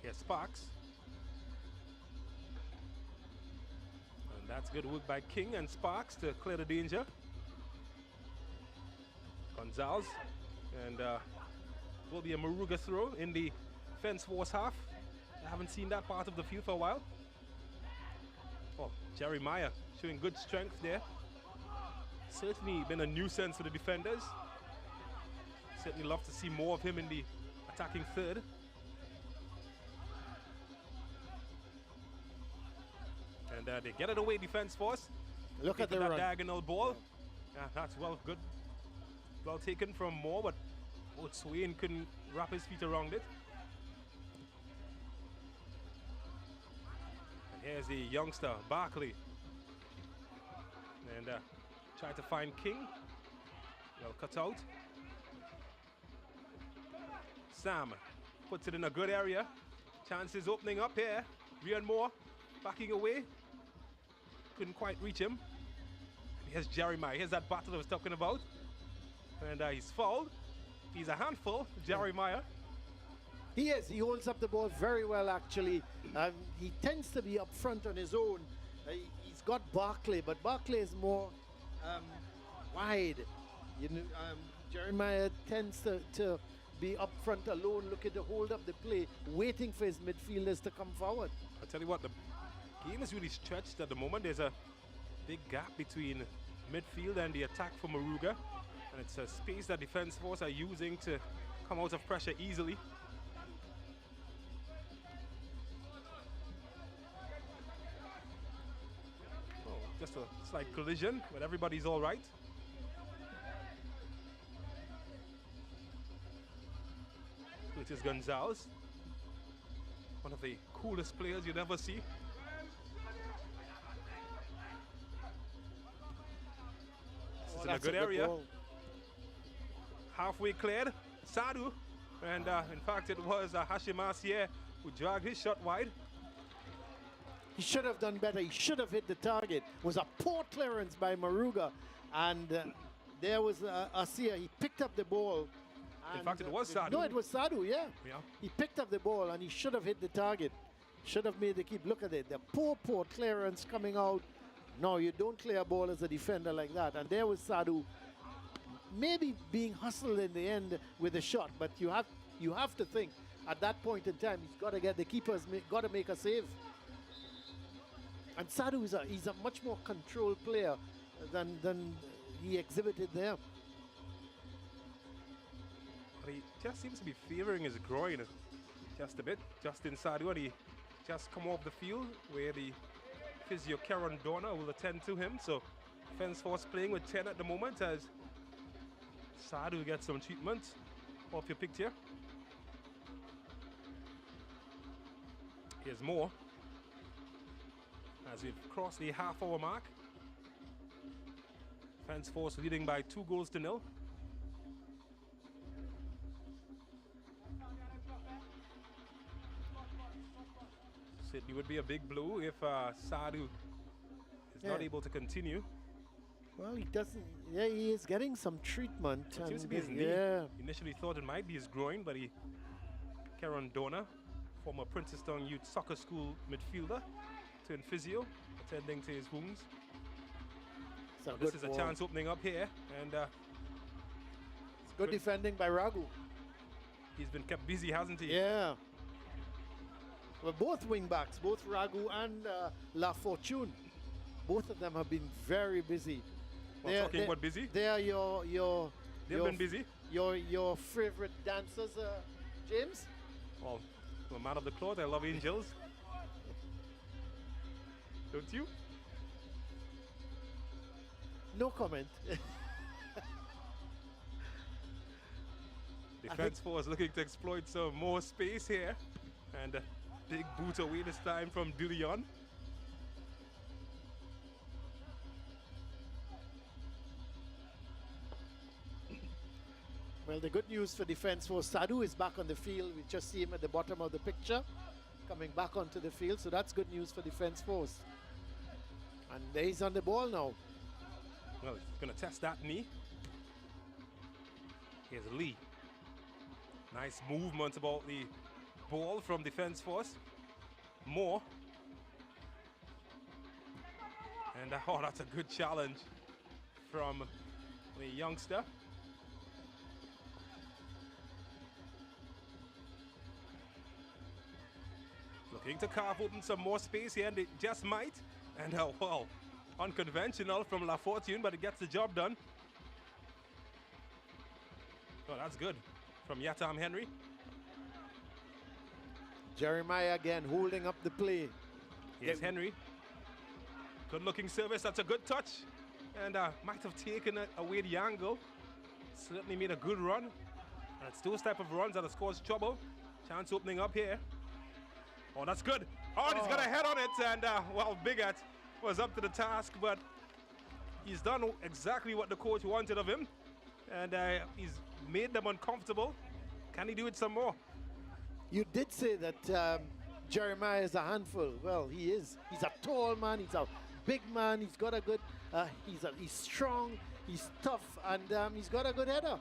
Here's Sparks. And that's good work by King and Sparks to clear the danger. Gonzalez. And will be a Moruga throw in the fence force half. I haven't seen that part of the field for a while. Oh, Jeremiah showing good strength there. Certainly been a nuisance for the defenders. Certainly love to see more of him in the attacking third. And they get it away, defense force. Look at the that run. diagonal ball. Yeah, that's good. Well taken from Moore, but Swain couldn't wrap his feet around it. And here's the youngster, Barkley. And try to find King. Well cut out. Sam puts it in a good area. Chances opening up here. Rian Moore backing away. Couldn't quite reach him. Here's Jeremiah. Here's that battle I was talking about. And he's fouled. He's a handful, Jeremiah. He is. He holds up the ball very well, actually. He tends to be up front on his own. He's got Barkley, but Barkley is more wide. You know, Jeremiah tends to be up front alone, looking to hold up the play, waiting for his midfielders to come forward. I tell you what, the game is really stretched at the moment. There's a big gap between midfield and the attack for Moruga, and it's a space that defense force are using to come out of pressure easily. Oh, just a slight collision, but everybody's all right. Which is Gonzalez, one of the coolest players you'd ever see. This is in a good area. Halfway cleared, Sadu, and in fact it was Hashim Asier who dragged his shot wide. He should have done better. He should have hit the target. It was a poor clearance by Moruga, and there was Asier. He picked up the ball. In fact, it was Sadu. No, it was Sadu, yeah. Yeah. He picked up the ball and he should have hit the target. Should have made the keep. Look at it. The poor clearance coming out. No, you don't clear a ball as a defender like that. And there was Sadu, maybe being hustled in the end with a shot. But you have to think at that point in time, he's got to get the keeper's got to make a save. And Sadu he's a much more controlled player than he exhibited there. But he just seems to be favoring his groin just a bit. Justin Sadu, and he just come off the field where the physio Karen Dorner will attend to him. So defense force playing with 10 at the moment as Sadu gets some treatment off your picture. Here's more as we've crossed the half-hour mark. Defense force leading by 2-0. It would be a big blow if Sadu is not able to continue. Well, he doesn't. Yeah, he is getting some treatment. It seems to be his knee. Initially thought it might be his groin, but Karen Dorner, former Princeton Youth Soccer School midfielder, turned physio, attending to his wounds. So this is a chance opening up here, and it's good defending by Ragu. He's been kept busy, hasn't he? Yeah. Well, both wing backs, both Ragu and La Fortune, both of them have been very busy. Well, talking about busy? They are They've been busy. Your favorite dancers, James? Well, I'm a man of the cloth. I love angels. Don't you? No comment. Defense force looking to exploit some more space here, and big boot away this time from DeLeon. Well, the good news for defense force, Sadu is back on the field. We just see him at the bottom of the picture, coming back onto the field. So that's good news for defense force. And he's on the ball now. Well, he's going to test that knee. Here's Lee. Nice movement about the ball from defense force. Moore. And oh, that's a good challenge from the youngster. Looking to carve open some more space here, and it just might. And well, unconventional from La Fortune, but it gets the job done. Oh, that's good from Yatam Henry. Jeremiah again holding up the play. Here's Henry. Good looking service. That's a good touch. And might have taken away the angle. Certainly made a good run. And it's those type of runs that have caused trouble. Chance opening up here. Oh, that's good. Oh, he's got a head on it. And, well, Bigot was up to the task. But he's done exactly what the coach wanted of him. And he's made them uncomfortable. Can he do it some more? You did say that Jeremiah is a handful. Well, he is. He's a tall man. He's a big man. He's got a good, he's strong. He's tough. And he's got a good header.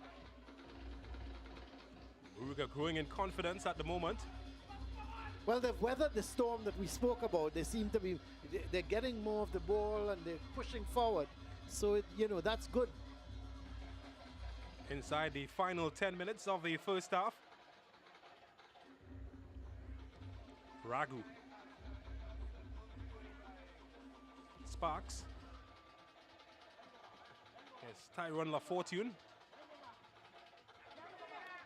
Moruga growing in confidence at the moment. Well, they've weathered the storm that we spoke about. They seem to be, they're getting more of the ball and they're pushing forward. So, that's good. Inside the final 10 minutes of the first half. Ragu. Sparks. Yes, Tyrone LaFortune.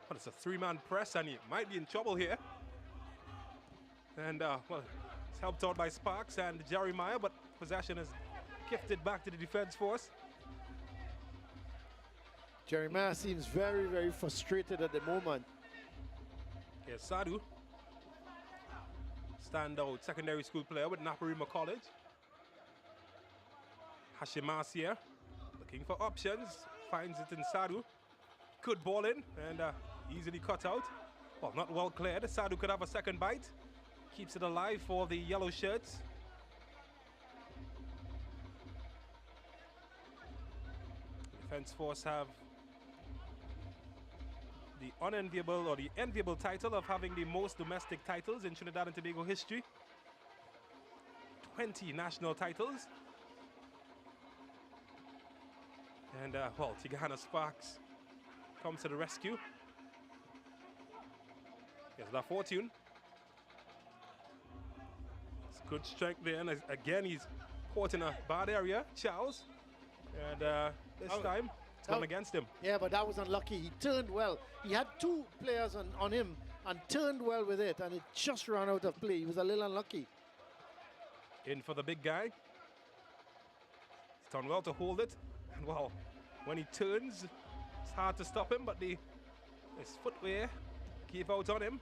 But it's a three-man press and he might be in trouble here. And, well, it's helped out by Sparks and Jeremiah, but possession is gifted back to the defense force. Jeremiah seems very, very frustrated at the moment. Here's Sadu. Standout secondary school player with Naparima College. Hashimasia looking for options. Finds it in Sadu. Good ball in and easily cut out. Well, not well cleared. Sadu could have a second bite. Keeps it alive for the yellow shirts. Defense force have the unenviable or the enviable title of having the most domestic titles in Trinidad and Tobago history. 20 national titles. And, well, Tigana Sparks comes to the rescue. Here's LaFortune. It's good strength there. And again, he's caught in a bad area. Charles. And this time, it's gone against him. Yeah, but that was unlucky. He turned well. He had two players on him and turned well with it, and it just ran out of play. He was a little unlucky. In for the big guy. He's done well to hold it. And, well, when he turns, it's hard to stop him, but his footwear gave out on him.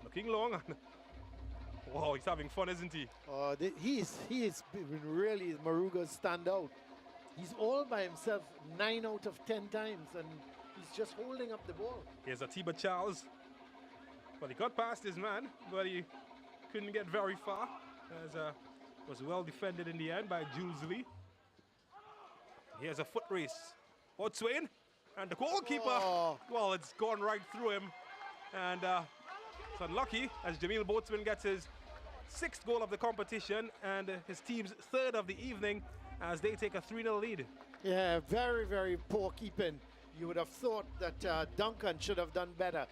Looking long. Wow, he's having fun, isn't he? He is really Moruga's standout. He's all by himself 9 out of 10 times, and he's just holding up the ball. Here's Atiba Charles. Well, he got past his man, but he couldn't get very far. As was well defended in the end by Jules Lee. Here's a foot race. Boatswain and the goalkeeper. Oh. Well, it's gone right through him. And it's unlucky as Jamil Boatswain gets his 6th goal of the competition and his team's 3rd of the evening as they take a 3-0 lead. Yeah, very, very poor keeping. You would have thought that Duncan should have done better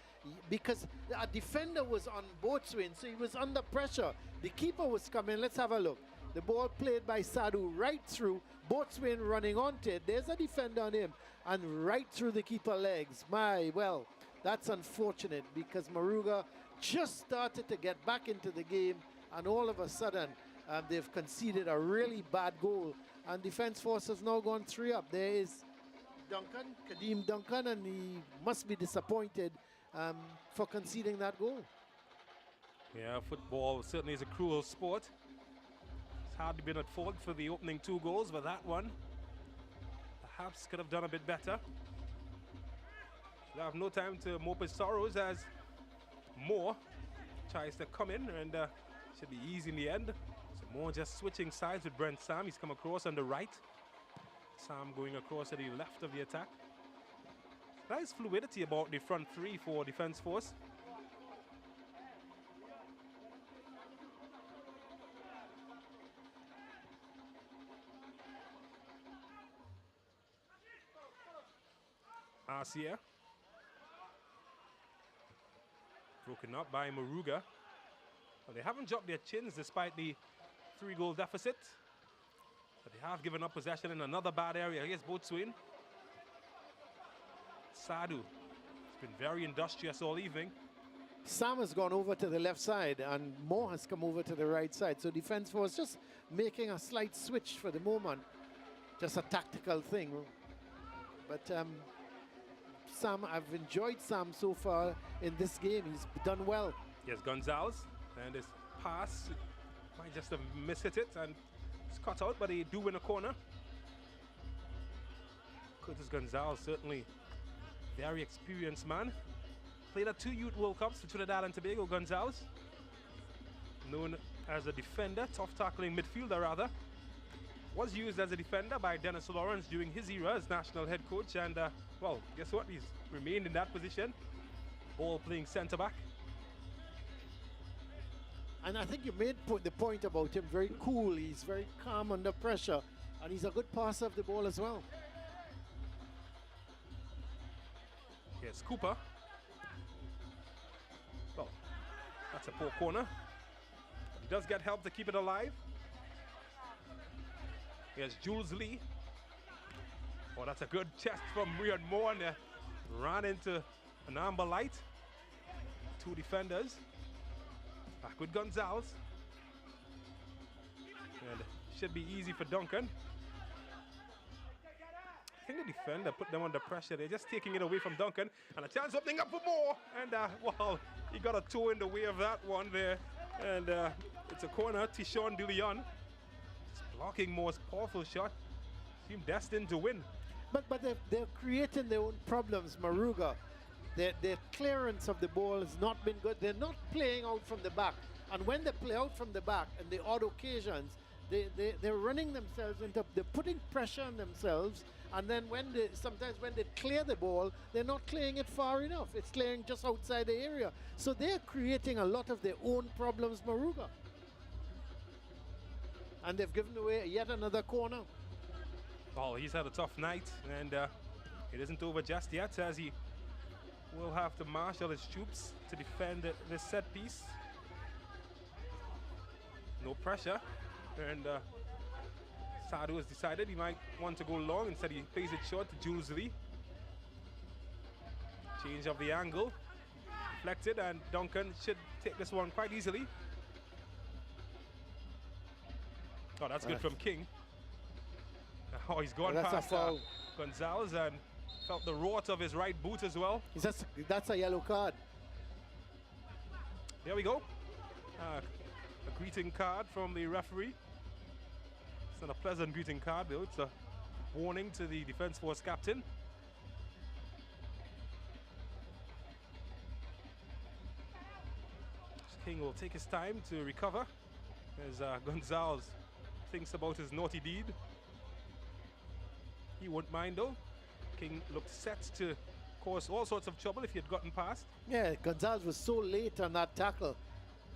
because a defender was on Boatswain, so he was under pressure. The keeper was coming. Let's have a look. The ball played by Sadu right through. Boatswain running onto it. There's a defender on him and right through the keeper legs. Well, that's unfortunate because Moruga just started to get back into the game and all of a sudden they've conceded a really bad goal and defense force has now gone 3 up. There is Duncan, Kadeem Duncan, and he must be disappointed for conceding that goal. Yeah, football certainly is a cruel sport. It's hardly been at fault for the opening 2 goals, but that one perhaps could have done a bit better. They have no time to mope his sorrows as Moore tries to come in and should be easy in the end. So Moore just switching sides with Brent Sam. He's come across on the right. Sam going across to the left of the attack. Nice fluidity about the front 3 for defense force. Asia. Broken up by Moruga. Well, they haven't dropped their chins despite the 3-goal deficit. But they have given up possession in another bad area. Here's Boatswain. Sadu has been very industrious all evening. Sam has gone over to the left side and Moore has come over to the right side. So defense force just making a slight switch for the moment. Just a tactical thing. But Sam, I've enjoyed Sam so far in this game. He's done well. Yes, Gonzalez, and his pass might just have mishit it and it's cut out, but they do win a corner. Curtis Gonzalez, certainly very experienced man. Played at 2 Youth World Cups for Trinidad and Tobago. Gonzalez, known as a defender, tough tackling midfielder rather. Was used as a defender by Dennis Lawrence during his era as national head coach, and well, guess what? He's remained in that position, ball playing centre back. And I think you made the point about him, very cool. He's very calm under pressure, and he's a good passer of the ball as well. Here's Cooper. Well, that's a poor corner. He does get help to keep it alive. Here's Jules Lee. Oh, that's a good chest from Riyad Moore, and ran into an amber light. 2 defenders. Back with Gonzalez. And should be easy for Duncan. I think the defender put them under pressure. They're just taking it away from Duncan. And a chance opening up for Moore. And, well, he got a toe in the way of that one there. And it's a corner. Tishon De Leon just blocking Moore's powerful shot. Seem destined to win. But they're creating their own problems, Moruga. Their clearance of the ball has not been good. They're not playing out from the back. And when they play out from the back, in the odd occasions, they're running themselves into, they're putting pressure on themselves. And then sometimes when they clear the ball, they're not clearing it far enough. It's clearing just outside the area. So they're creating a lot of their own problems, Moruga. And they've given away yet another corner. Oh, he's had a tough night, and it isn't over just yet, as he will have to marshal his troops to defend this set piece. No pressure, and Sadu has decided he might want to go long. Instead, he plays it short to Jules Lee. Change of the angle, deflected, and Duncan should take this one quite easily. Oh, that's good from King. Oh, he's gone past Gonzalez and felt the rot of his right boot as well. That's a yellow card. There we go. A greeting card from the referee. It's not a pleasant greeting card, though. It's a warning to the defense force captain. King will take his time to recover as Gonzalez thinks about his naughty deed. He won't mind though. King looked set to cause all sorts of trouble if he had gotten past. Yeah, Gonzalez was so late on that tackle.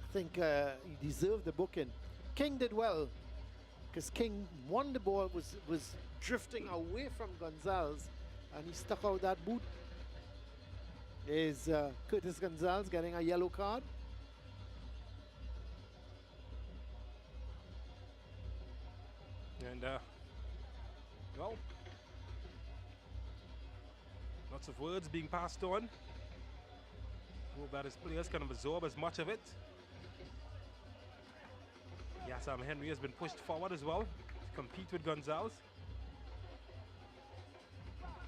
I think he deserved the booking. King did well because King won the ball, was drifting away from Gonzalez, and he stuck out that boot. Is Curtis Gonzalez getting a yellow card? And well, lots of words being passed on. Hope that his players can absorb as much of it. Yassam Henry has been pushed forward as well to compete with Gonzalez.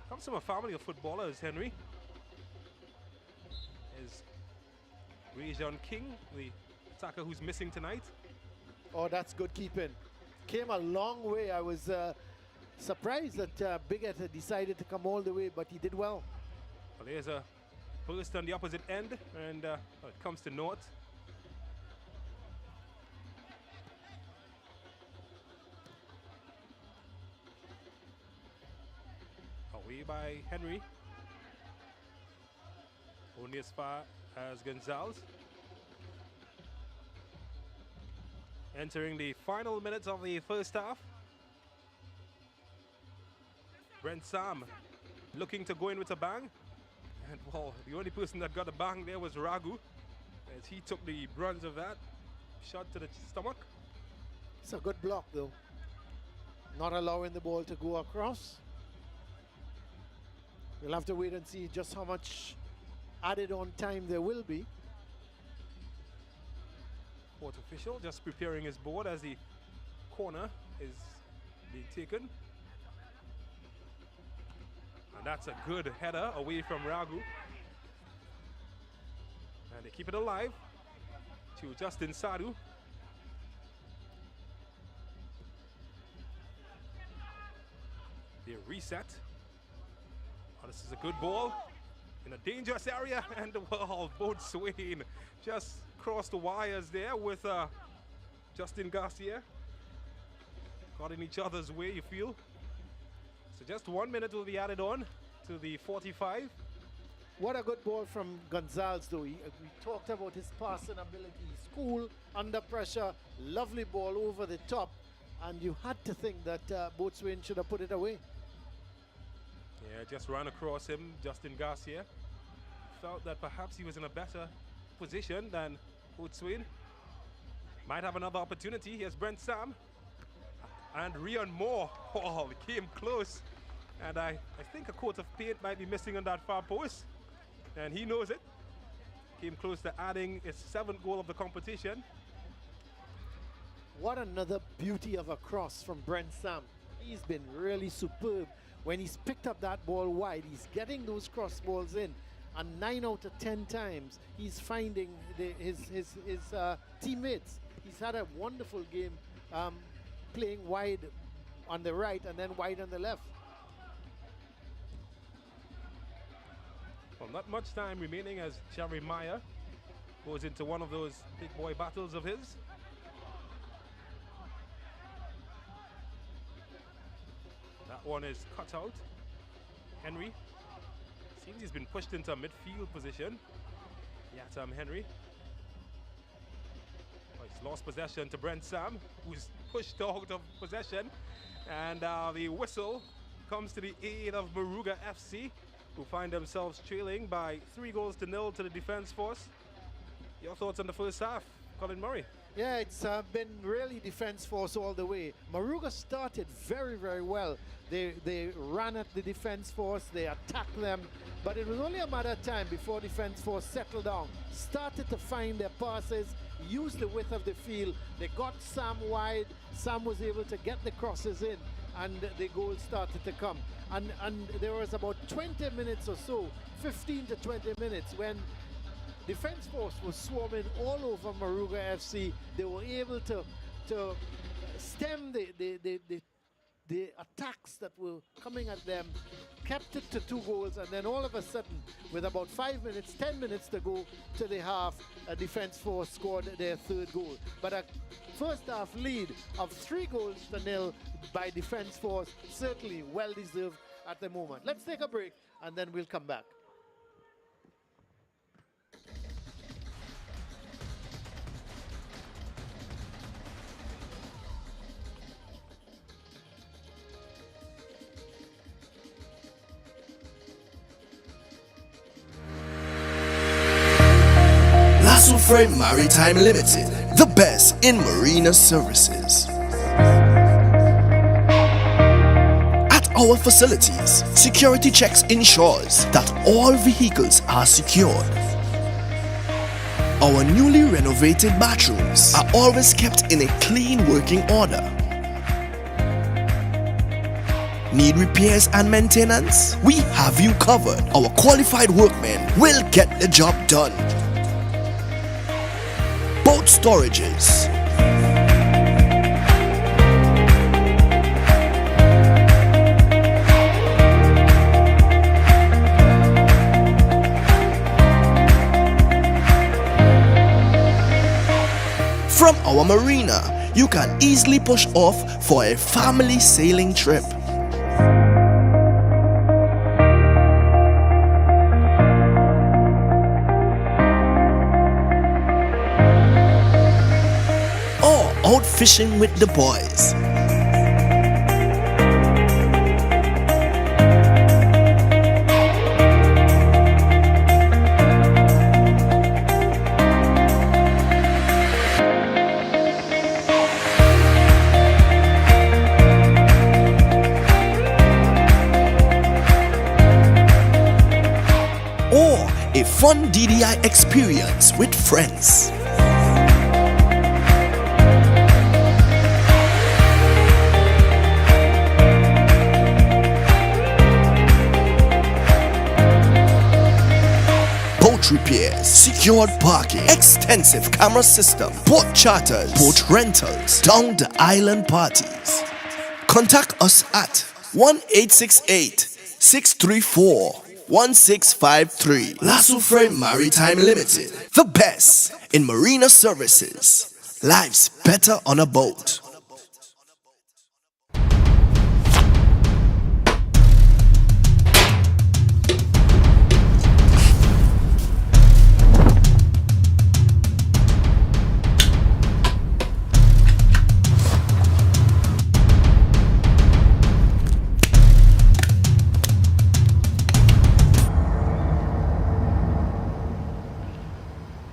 Comes from a family of footballers, Henry. Is Rajon King, the attacker who's missing tonight. Oh, that's good keeping. Came a long way. I was surprised that Biggett had decided to come all the way, but he did well. Well, there's a burst on the opposite end, and it comes to naught. Away by Henry. Only as far as Gonzalez. Entering the final minutes of the first half. Brent Sam looking to go in with a bang. And well, the only person that got a bang there was Ragu, as he took the brunt of that. Shot to the stomach. It's a good block, though. Not allowing the ball to go across. We'll have to wait and see just how much added on time there will be. Fourth official just preparing his board as the corner is being taken. And that's a good header away from Ragu. And they keep it alive to Justin Sadu. They reset. Oh, this is a good ball in a dangerous area, and well, both Swain just crossed the wires there with Justin Garcia. Got in each other's way, you feel. So just 1 minute will be added on to the 45. What a good ball from Gonzalez, though. We talked about his passing ability. He's cool, under pressure, lovely ball over the top. And you had to think that Boatswain should have put it away. Yeah, just ran across him, Justin Garcia. Felt that perhaps he was in a better position than Boatswain. Might have another opportunity. Here's Brent Sam. And Rian Moore. Oh, he came close. And I think a coat of paint might be missing on that far post. And he knows it. Came close to adding his 7th goal of the competition. What another beauty of a cross from Brent Sam. He's been really superb. When he's picked up that ball wide, he's getting those cross balls in. And 9 out of 10 times, he's finding his teammates. He's had a wonderful game playing wide on the right and then wide on the left. Well, not much time remaining as Jeremiah goes into one of those big boy battles of his. That one is cut out. Henry seems he's been pushed into a midfield position. Yatam Henry. Oh, he's lost possession to Brent Sam, who's pushed out of possession. And the whistle comes to the aid of Moruga FC, who find themselves trailing by 3-0 to the defense force. Your thoughts on the first half, Colin Murray? Yeah, it's been really defense force all the way. Moruga started very, very well. They ran at the defense force, they attacked them, but it was only a matter of time before defense force settled down, started to find their passes, used the width of the field. They got Sam wide. Sam was able to get the crosses in, and the goals started to come. And there was about 20 minutes or so, 15 to 20 minutes, when defense force was swarming all over Moruga FC. They were able to stem the attacks that were coming at them, kept it to 2 goals, and then all of a sudden, with about 5 minutes, 10 minutes to go to the half, a defense force scored their 3rd goal. But a first half lead of 3-0 by defense force, certainly well deserved at the moment. Let's take a break and then we'll come back. Frame Maritime Limited, the best in marina services. At our facilities, security checks ensures that all vehicles are secured. Our newly renovated bathrooms are always kept in a clean working order. Need repairs and maintenance? We have you covered. Our qualified workmen will get the job done. Boat storages, from our marina, you can easily push off for a family sailing trip. Out fishing with the boys. fun DDI experience with friends. Boat repairs, secured parking, extensive camera system, boat charters, boat rentals, down the island parties. Contact us at 1-868-634-1653. Lasso Frame Maritime Limited, the best in marina services. Life's better on a boat.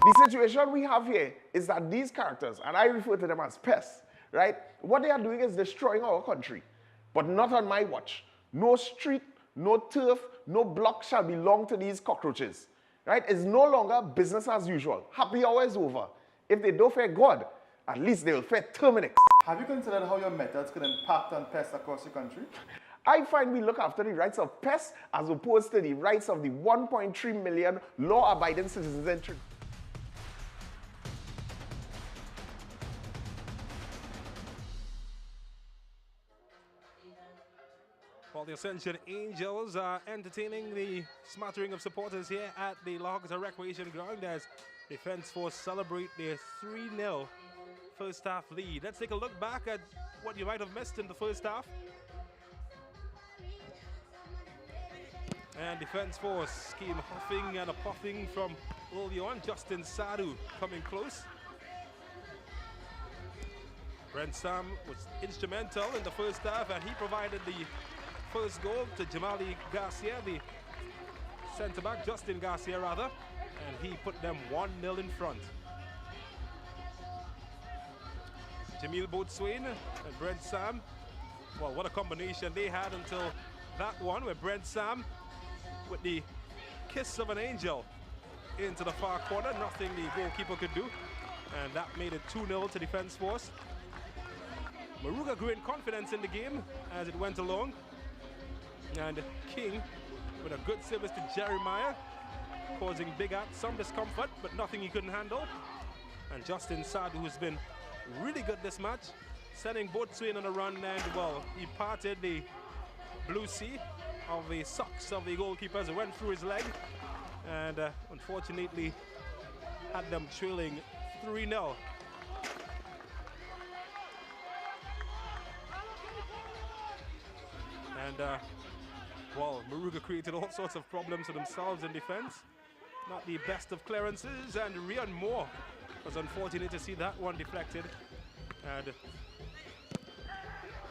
The situation we have here is that these characters, and I refer to them as pests, right? What they are doing is destroying our country, but not on my watch. No street, no turf, no block shall belong to these cockroaches, right? It's no longer business as usual. Happy hour is over. If they don't fear God, at least they will fear Terminix. Have you considered how your methods could impact on pests across the country? I find we look after the rights of pests as opposed to the rights of the 1.3 million law-abiding citizens in Trinidad. While the Ascension Angels are entertaining the smattering of supporters here at the La Jolla Recreation Ground as Defense Force celebrate their 3-0 first half lead. Let's take a look back at what you might have missed in the first half. And Defense Force came huffing and a puffing from early on. Justin Sadu coming close. Brent Sam was instrumental in the first half and he provided the first goal to Jamali Garcia, the centre-back, Justin Garcia rather, and he put them 1-0 in front. Jamil Boatswain and Brent Sam, well, what a combination they had until that one where Brent Sam with the kiss of an angel into the far corner, nothing the goalkeeper could do, and that made it 2-0 to Defense Force. Moruga grew in confidence in the game as it went along. And King with a good service to Jeremiah, causing Big At some discomfort, but nothing he couldn't handle. And Justin Sadu, who's been really good this match, sending Boatswain on a run, and well, he parted the blue sea of the socks of the goalkeeper as it went through his leg, and unfortunately had them trailing 3-0. And well, Moruga created all sorts of problems for themselves in defense. Not the best of clearances, and Rian Moore was unfortunate to see that one deflected. And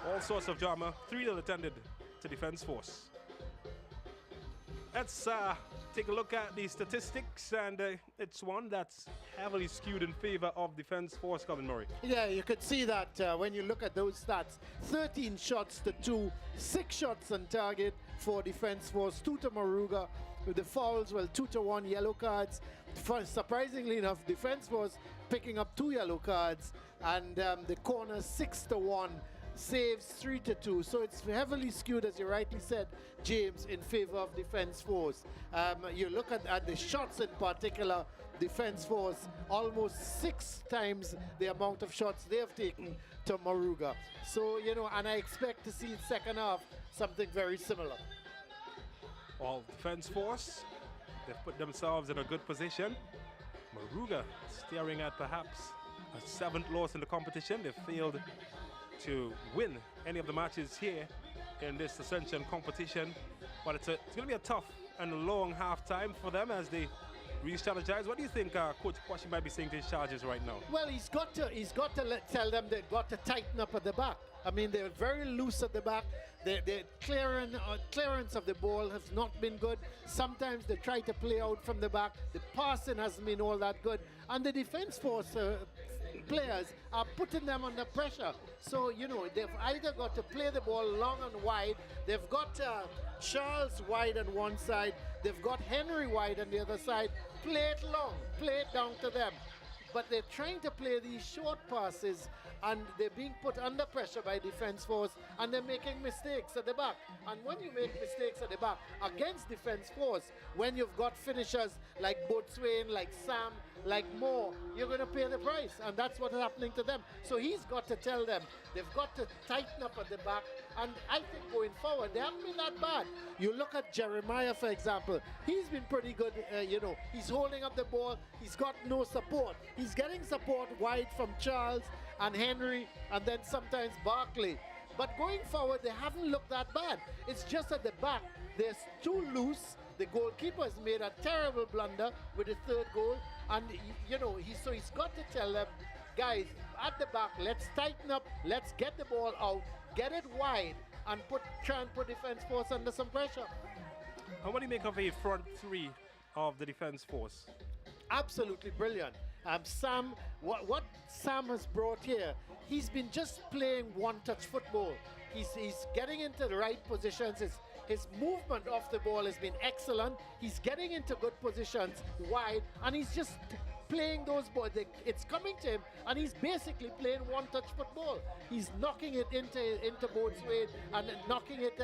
all sorts of drama. 3-0 attended to Defense Force. Let's take a look at the statistics, and it's one that's heavily skewed in favor of Defense Force, Colin Murray. Yeah, you could see that when you look at those stats. 13 shots to 2, 6 shots on target for Defense Force, 2 to Moruga. With the fouls, well, 2 to 1 yellow cards. Surprisingly enough, Defense Force picking up 2 yellow cards, and the corner 6 to 1. Saves 3 to 2, so it's heavily skewed, as you rightly said, James, in favor of Defense Force. You look at the shots in particular, Defense Force almost 6 times the amount of shots they have taken to Moruga. So, you know, and I expect to see in second half something very similar. Well, Defense Force, they've put themselves in a good position. Moruga staring at perhaps a 7th loss in the competition. They've failed to win any of the matches here in this Ascension competition, but it's going to be a tough and long half time for them as they re-strategize. What do you think Coach Kwashi might be saying to his charges right now? Well, he's got to tell them they've got to tighten up at the back. I mean, they're very loose at the back. Their clearance of the ball has not been good. Sometimes they try to play out from the back. The passing hasn't been all that good, and the Defense Force players are putting them under pressure. So, you know, they've either got to play the ball long and wide. They've got Charles wide on one side. They've got Henry wide on the other side. play it long, play it down to them. But they're trying to play these short passes and they're being put under pressure by defense force and they're making mistakes at the back. And when you make mistakes at the back against defense force, when you've got finishers like Boatswain, like Sam, like Moore, you're going to pay the price. And that's what's happening to them. So he's got to tell them they've got to tighten up at the back. And I think going forward, they haven't been that bad. You look at Jeremiah, for example. He's been pretty good, He's holding up the ball. He's got no support. He's getting support wide from Charles and Henry and then sometimes Barkley. But going forward, they haven't looked that bad. It's just at the back, they're too loose. The goalkeeper has made a terrible blunder with the third goal. And, he's got to tell them, guys, at the back, let's tighten up. Let's get the ball out, get it wide, and try and put defense force under some pressure. And what do you make of a front three of the defense force? Absolutely brilliant. Sam, what Sam has brought here, he's been just playing one-touch football. He's getting into the right positions. His movement off the ball has been excellent. He's getting into good positions wide, and he's just playing those balls. It's coming to him, and he's basically playing one-touch football. He's knocking it into Boatswain and knocking it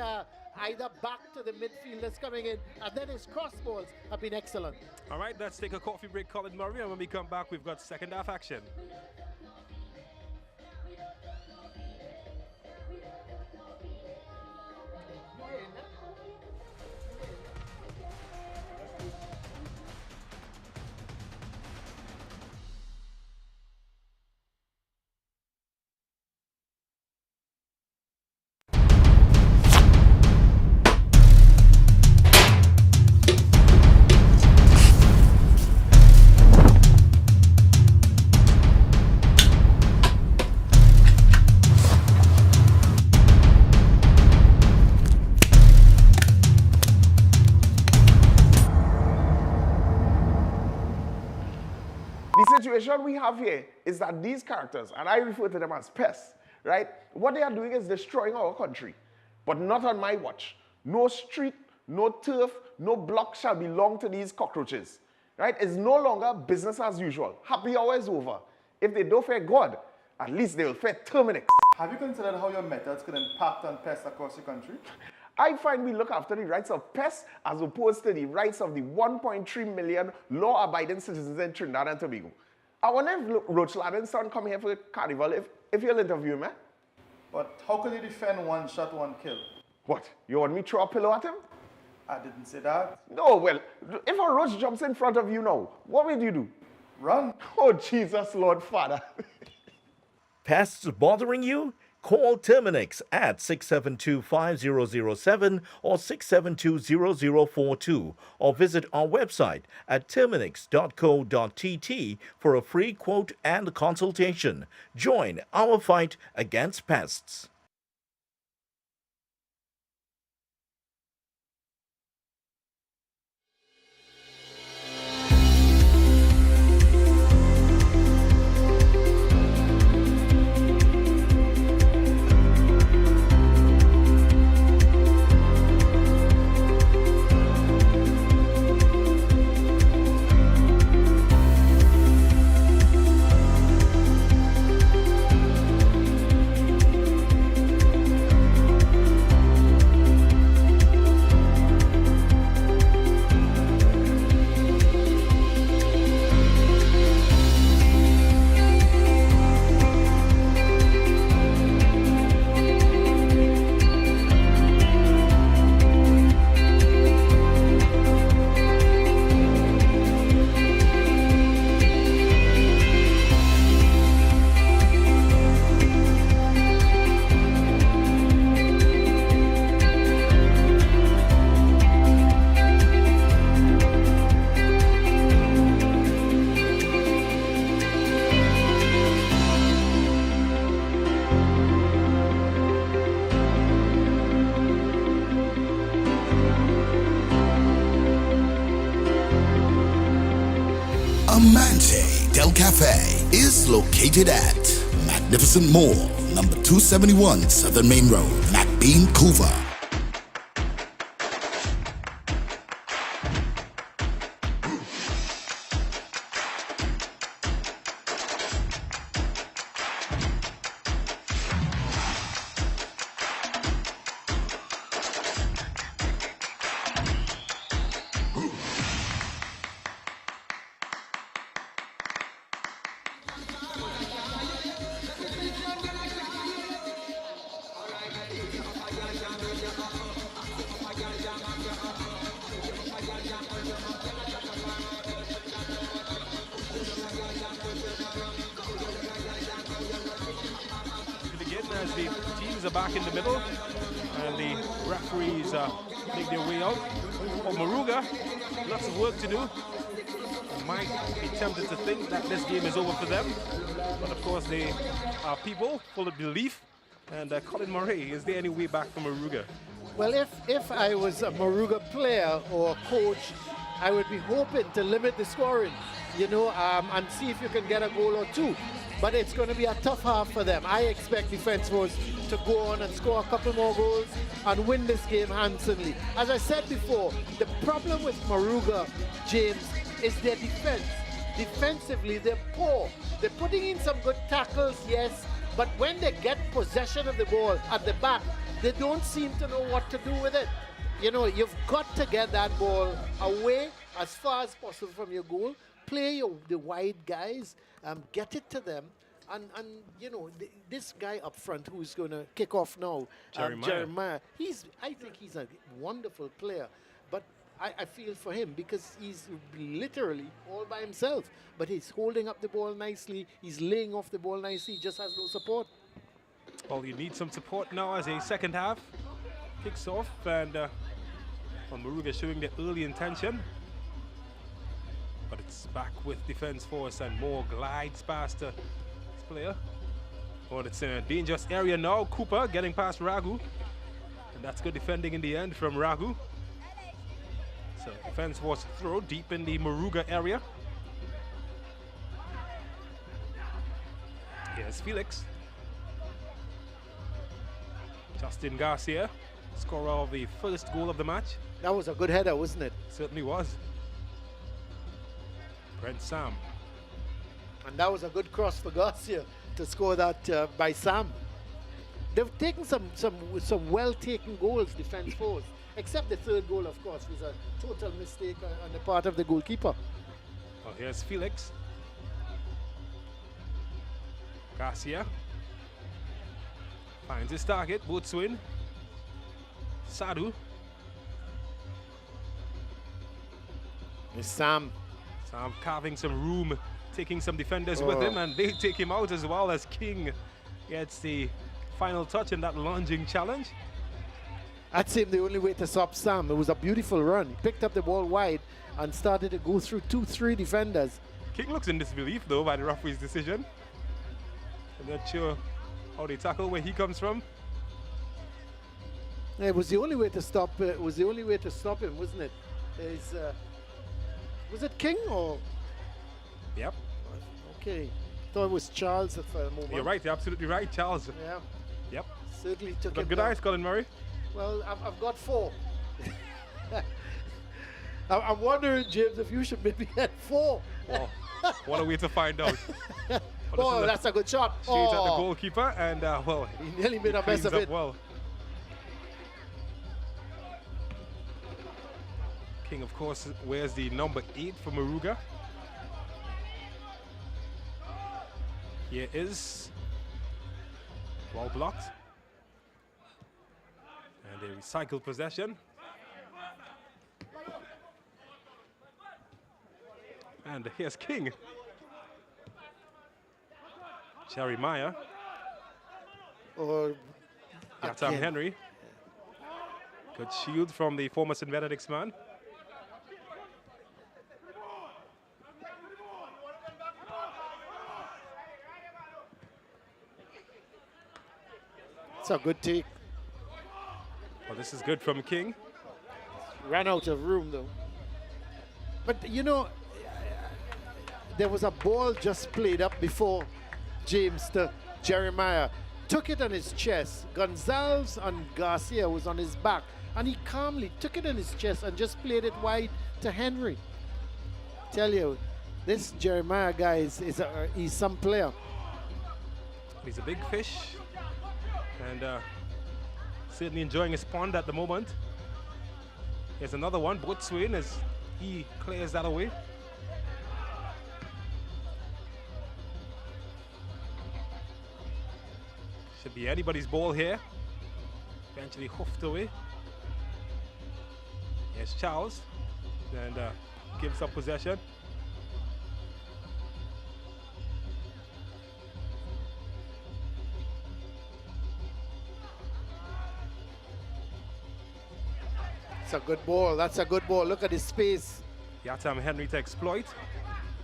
either back to the midfielders coming in, and then his cross balls have been excellent. All right, let's take a coffee break, Colin Murray, and when we come back, we've got second half action. The situation we have here is that these characters, and I refer to them as pests, right? What they are doing is destroying our country, but not on my watch. No street, no turf, no block shall belong to these cockroaches, right? It's no longer business as usual. Happy hour is over. If they don't fear God, at least they will fear Terminix. Have you considered how your methods could impact on pests across the country? I find we look after the rights of pests as opposed to the rights of the 1.3 million law-abiding citizens in Trinidad and Tobago. I wonder if Roach Ladden's son come here for carnival, if you'll interview him, eh? But how could you defend one shot, one kill? What, you want me to throw a pillow at him? I didn't say that. No, well, if a roach jumps in front of you now, what will you do? Run. Oh, Jesus, Lord Father. Pests bothering you? Call Terminix at 672-5007 or 672-0042 or visit our website at terminix.co.tt for a free quote and consultation. Join our fight against pests. Cafe is located at Magnificent Mall, number 271 Southern Main Road, McBean, Vancouver. players are back in the middle, and the referees make their way out. For Moruga, lots of work to do. You might be tempted to think that this game is over for them, but of course they are people full of belief. And Colin Murray, is there any way back from Moruga? Well, if I was a Moruga player or coach, I would be hoping to limit the scoring, and see if you can get a goal or two. But it's going to be a tough half for them. I expect Defense Force to go on and score a couple more goals and win this game handsomely. As I said before, the problem with Moruga, James, is their defense. Defensively, they're poor. They're putting in some good tackles, yes, but when they get possession of the ball at the back, they don't seem to know what to do with it. You've got to get that ball away as far as possible from your goal. Play the wide guys, get it to them. And this guy up front who's going to kick off now, Jeremiah, I think he's a wonderful player. But I feel for him because he's literally all by himself. But he's holding up the ball nicely. He's laying off the ball nicely. He just has no support. Well, you need some support now as a second half kicks off. And Moruga showing the early intention. But it's back with Defense Force, and Moore glides past this player. Oh, it's in a dangerous area now. Cooper getting past Ragu. And that's good defending in the end from Ragu. So Defense Force throw deep in the Moruga area. Here's Felix. Justin Garcia, scorer of the first goal of the match. That was a good header, wasn't it? Certainly was. Brent Sam. And that was a good cross for Garcia to score that by Sam. They've taken some well-taken goals, Defense Force, except the third goal, of course, was a total mistake on the part of the goalkeeper. Well, here's Felix. Garcia finds his target, Boatswain. Sadu. It's Sam. Sam carving some room, taking some defenders with him, and they take him out as well as King gets the final touch in that lunging challenge. That seemed the only way to stop Sam. It was a beautiful run. He picked up the ball wide and started to go through 2-3 defenders. King looks in disbelief though by the referee's decision. I'm not sure how they tackle where he comes from. It was the only way to stop. It was the only way to stop him, wasn't it? Was it King or? Yep. Okay. Thought it was Charles for a moment. You're right. You're absolutely right, Charles. Yeah. Yep. Certainly took But it good down. eyes, Colin Murray. Well, I've got 4. I'm wondering, James, if you should maybe get 4. Oh, what a way to find out. Oh, that's a good shot. Straight at the goalkeeper, and well, he nearly made a mess of it. Well. King, of course, wears the number 8 for Moruga. Here is well blocked. And a recycled possession. And here's King. Jeremiah. Or Yatam Henry. Good shield from the former St. Benedict's man. It's a good take. Well, this is good from King. Ran out of room though. But there was a ball just played up before James to Jeremiah. Took it on his chest. Gonzalez and Garcia was on his back. And he calmly took it on his chest and just played it wide to Henry. Tell you, this Jeremiah guy he's some player. He's a big fish. And certainly enjoying his pond at the moment. Here's another one, Boatswain, as he clears that away. Should be anybody's ball here. Eventually hoofed away. Here's Charles. And gives up possession. That's a good ball. That's a good ball. Look at his space. Yatam Henry to exploit.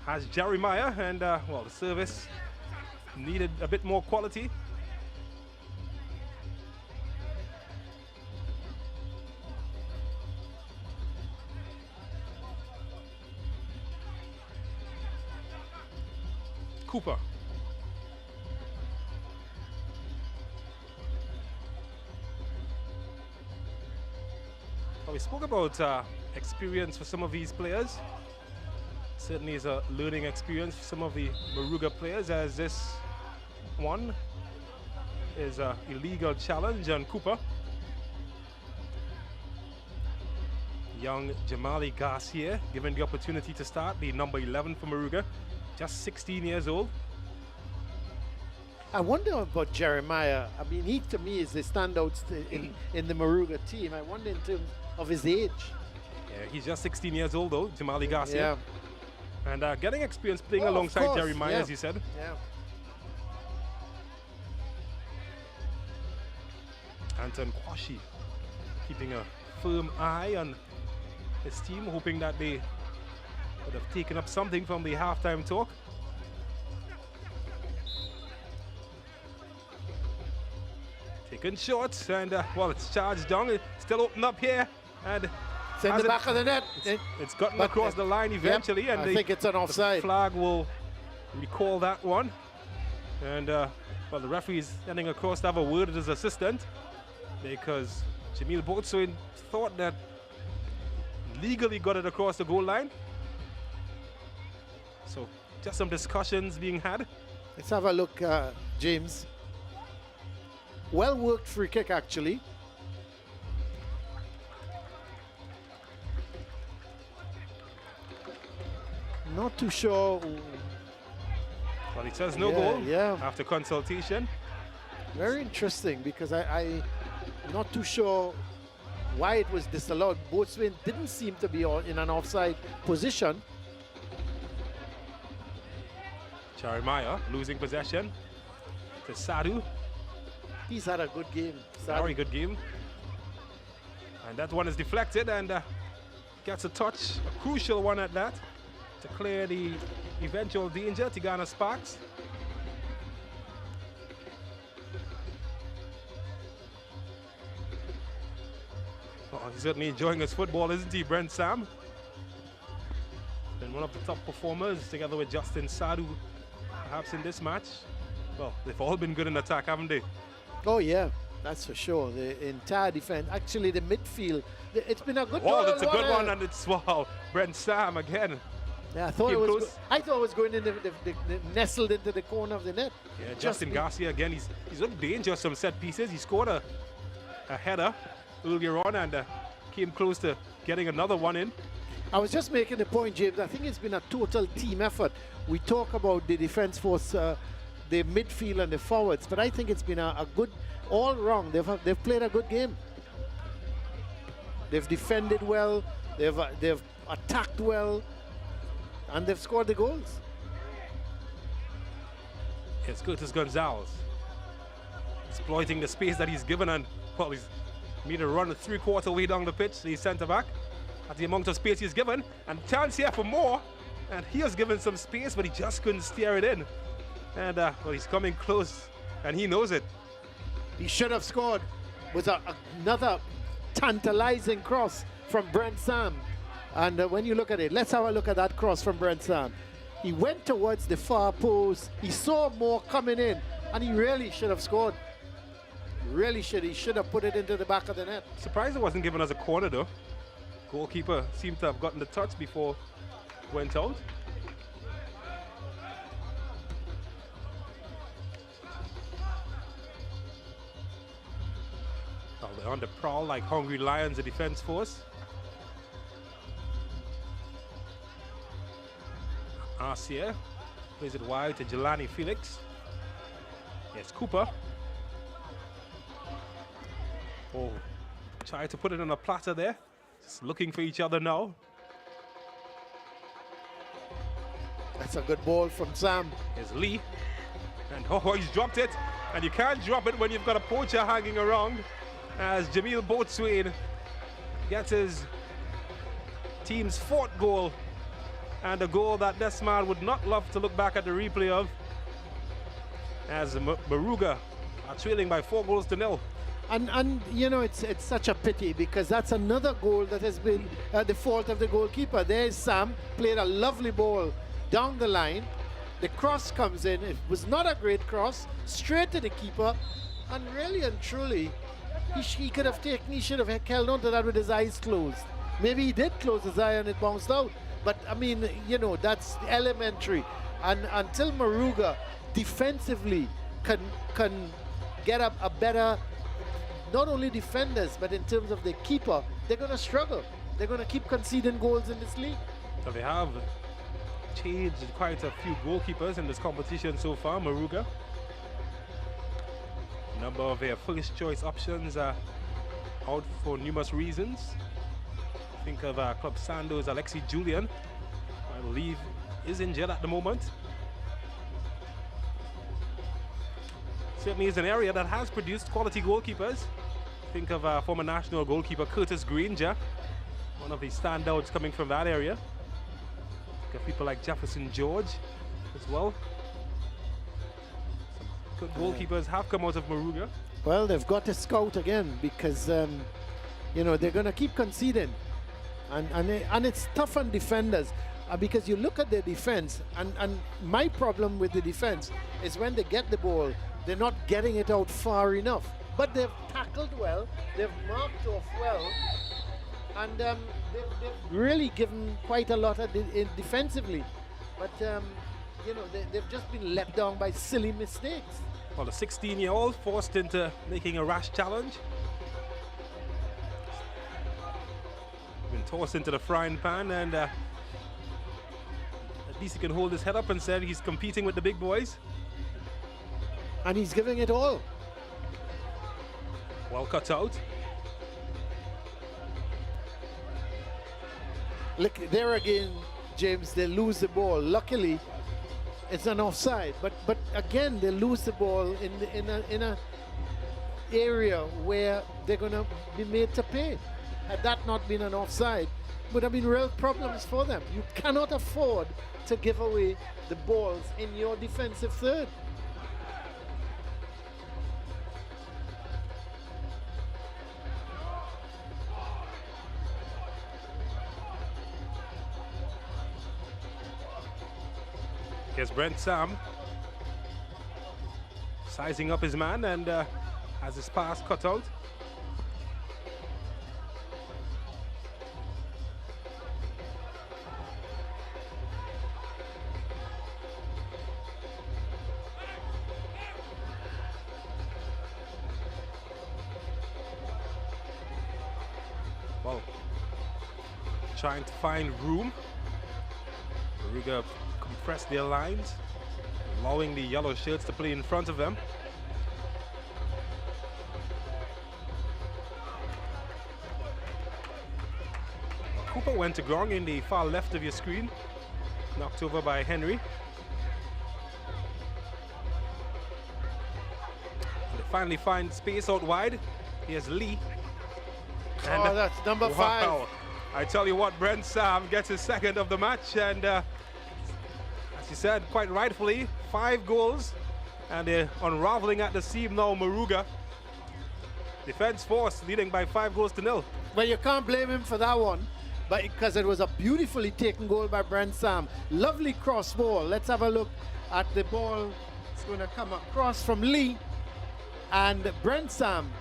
Has Jeremiah, and well, the service needed a bit more quality. Cooper. Well, we spoke about experience for some of these players. Certainly is a learning experience for some of the Moruga players, as this one is an illegal challenge on Cooper. Young Jamali Garcia given the opportunity to start, the number 11 for Moruga, just 16 years old. I wonder about Jeremiah. I mean, he to me is the standout in the Moruga team. I wonder in terms of his age. Yeah, he's just 16 years old though, Jamali Garcia. Yeah. And getting experience playing alongside course, Jeremiah, yeah. as you said. Yeah. Anton Kwashi keeping a firm eye on his team, hoping that they would have taken up something from the halftime talk. Taking shots, and well, it's charged down. It's still open up here, and it's in the back of the net. It's gotten across the line eventually, yep, and I think it's an offside. The flag will recall that one. And well, the referee is sending across to have a word with his assistant, because Jamil Botswin thought that legally got it across the goal line. So just some discussions being had. Let's have a look, James. Well worked free kick, actually. Not too sure. Well, it says no goal yeah. after consultation. Very interesting, because I'm not too sure why it was disallowed. Boatswain didn't seem to be in an offside position. Jeremiah losing possession to Sadu. He's had a good game. Very good game. And that one is deflected, and gets a touch, a crucial one at that, to clear the eventual danger. Tigana Sparks. Oh, he's certainly enjoying his football, isn't he, Brent Sam? Been one of the top performers, together with Justin Sadu, perhaps in this match. Well, they've all been good in attack, haven't they? Oh yeah, that's for sure. The entire defense, actually the midfield, it's been a good one. Oh, that's a good one, and it's, wow, Brent Sam again. Yeah, I thought it was. I thought it was going in the nestled into the corner of the net. Yeah, Justin Garcia again. He's looked dangerous from set pieces. He scored a header earlier on, and came close to getting another one in. I was just making the point, James. I think it's been a total team effort. We talk about the defense force, the midfield and the forwards, but I think it's been a good all round. They've played a good game. They've defended well. They've attacked well. And they've scored the goals. It's Curtis Gonzalez exploiting the space that he's given, and well, he's made a run 3/4 way down the pitch. He's centre back at the amount of space he's given, and chance here for more. And he has given some space, but he just couldn't steer it in. And well, he's coming close, and he knows it. He should have scored. Was another tantalizing cross from Brent Sam. And when you look at it, let's have a look at that cross from Brent Sam. He went towards the far post. He saw more coming in, and he really should have scored. Really should. He should have put it into the back of the net. Surprised it wasn't given as a corner, though. Goalkeeper seemed to have gotten the touch before it went out. Well, they're on the prowl like hungry lions, the defense force. Arcia plays it wide to Jelani Felix. Yes, Cooper. Oh, try to put it on a platter there. Just looking for each other now. That's a good ball from Sam. Here's Lee. And oh, he's dropped it. And you can't drop it when you've got a poacher hanging around, as Jamil Boatswain gets his team's 4th goal, and a goal that this man would not love to look back at the replay of, as Moruga are trailing by 4 goals to 0. And you know, it's such a pity, because that's another goal that has been the fault of the goalkeeper. There's Sam, played a lovely ball down the line. The cross comes in. It was not a great cross, straight to the keeper. And really and truly, he could have taken, he should have held on to that with his eyes closed. Maybe he did close his eye and it bounced out. But I mean, you know, that's elementary. And until Moruga defensively can get up a better, not only defenders, but in terms of the keeper, they're going to struggle. They're going to keep conceding goals in this league. So they have changed quite a few goalkeepers in this competition so far, Moruga. A number of their first choice options are out for numerous reasons. Think of Club Sando's Alexi Julian, I believe is injured at the moment. Certainly is an area that has produced quality goalkeepers. Think of former national goalkeeper Curtis Granger, one of the standouts coming from that area. Think of people like Jefferson George as well. Some good goalkeepers have come out of Moruga. Well, they've got to scout again, because you know, they're going to keep conceding, and it's tough on defenders, because you look at their defense, and my problem with the defense is when they get the ball, they're not getting it out far enough. But they've tackled well, they've marked off well, and they've really given quite a lot defensively. But you know, they've just been let down by silly mistakes. Well, the 16-year-old forced into making a rash challenge. Been tossed into the frying pan, and at least he can hold his head up and said he's competing with the big boys. And he's giving it all. Well cut out. Look, there again, James, they lose the ball. Luckily, it's an offside. But again, they lose the ball in a area where they're going to be made to pay. Had that not been an offside, would have been real problems for them. You cannot afford to give away the balls in your defensive third. Here's Brent Sam sizing up his man, and has his pass cut out. Well, trying to find room. Moruga compress their lines, allowing the yellow shirts to play in front of them. Cooper went to ground in the far left of your screen, knocked over by Henry. They finally find space out wide. Here's Lee. And oh, that's number wow. 5. I tell you what, Brent Sam gets his 2nd of the match, and as you said, quite rightfully, 5 goals, and they're unraveling at the seam now. Moruga, defense force leading by 5 goals to 0. Well, you can't blame him for that one, but because it was a beautifully taken goal by Brent Sam. Lovely cross ball. Let's have a look at the ball. It's going to come across from Lee, and Brent Sam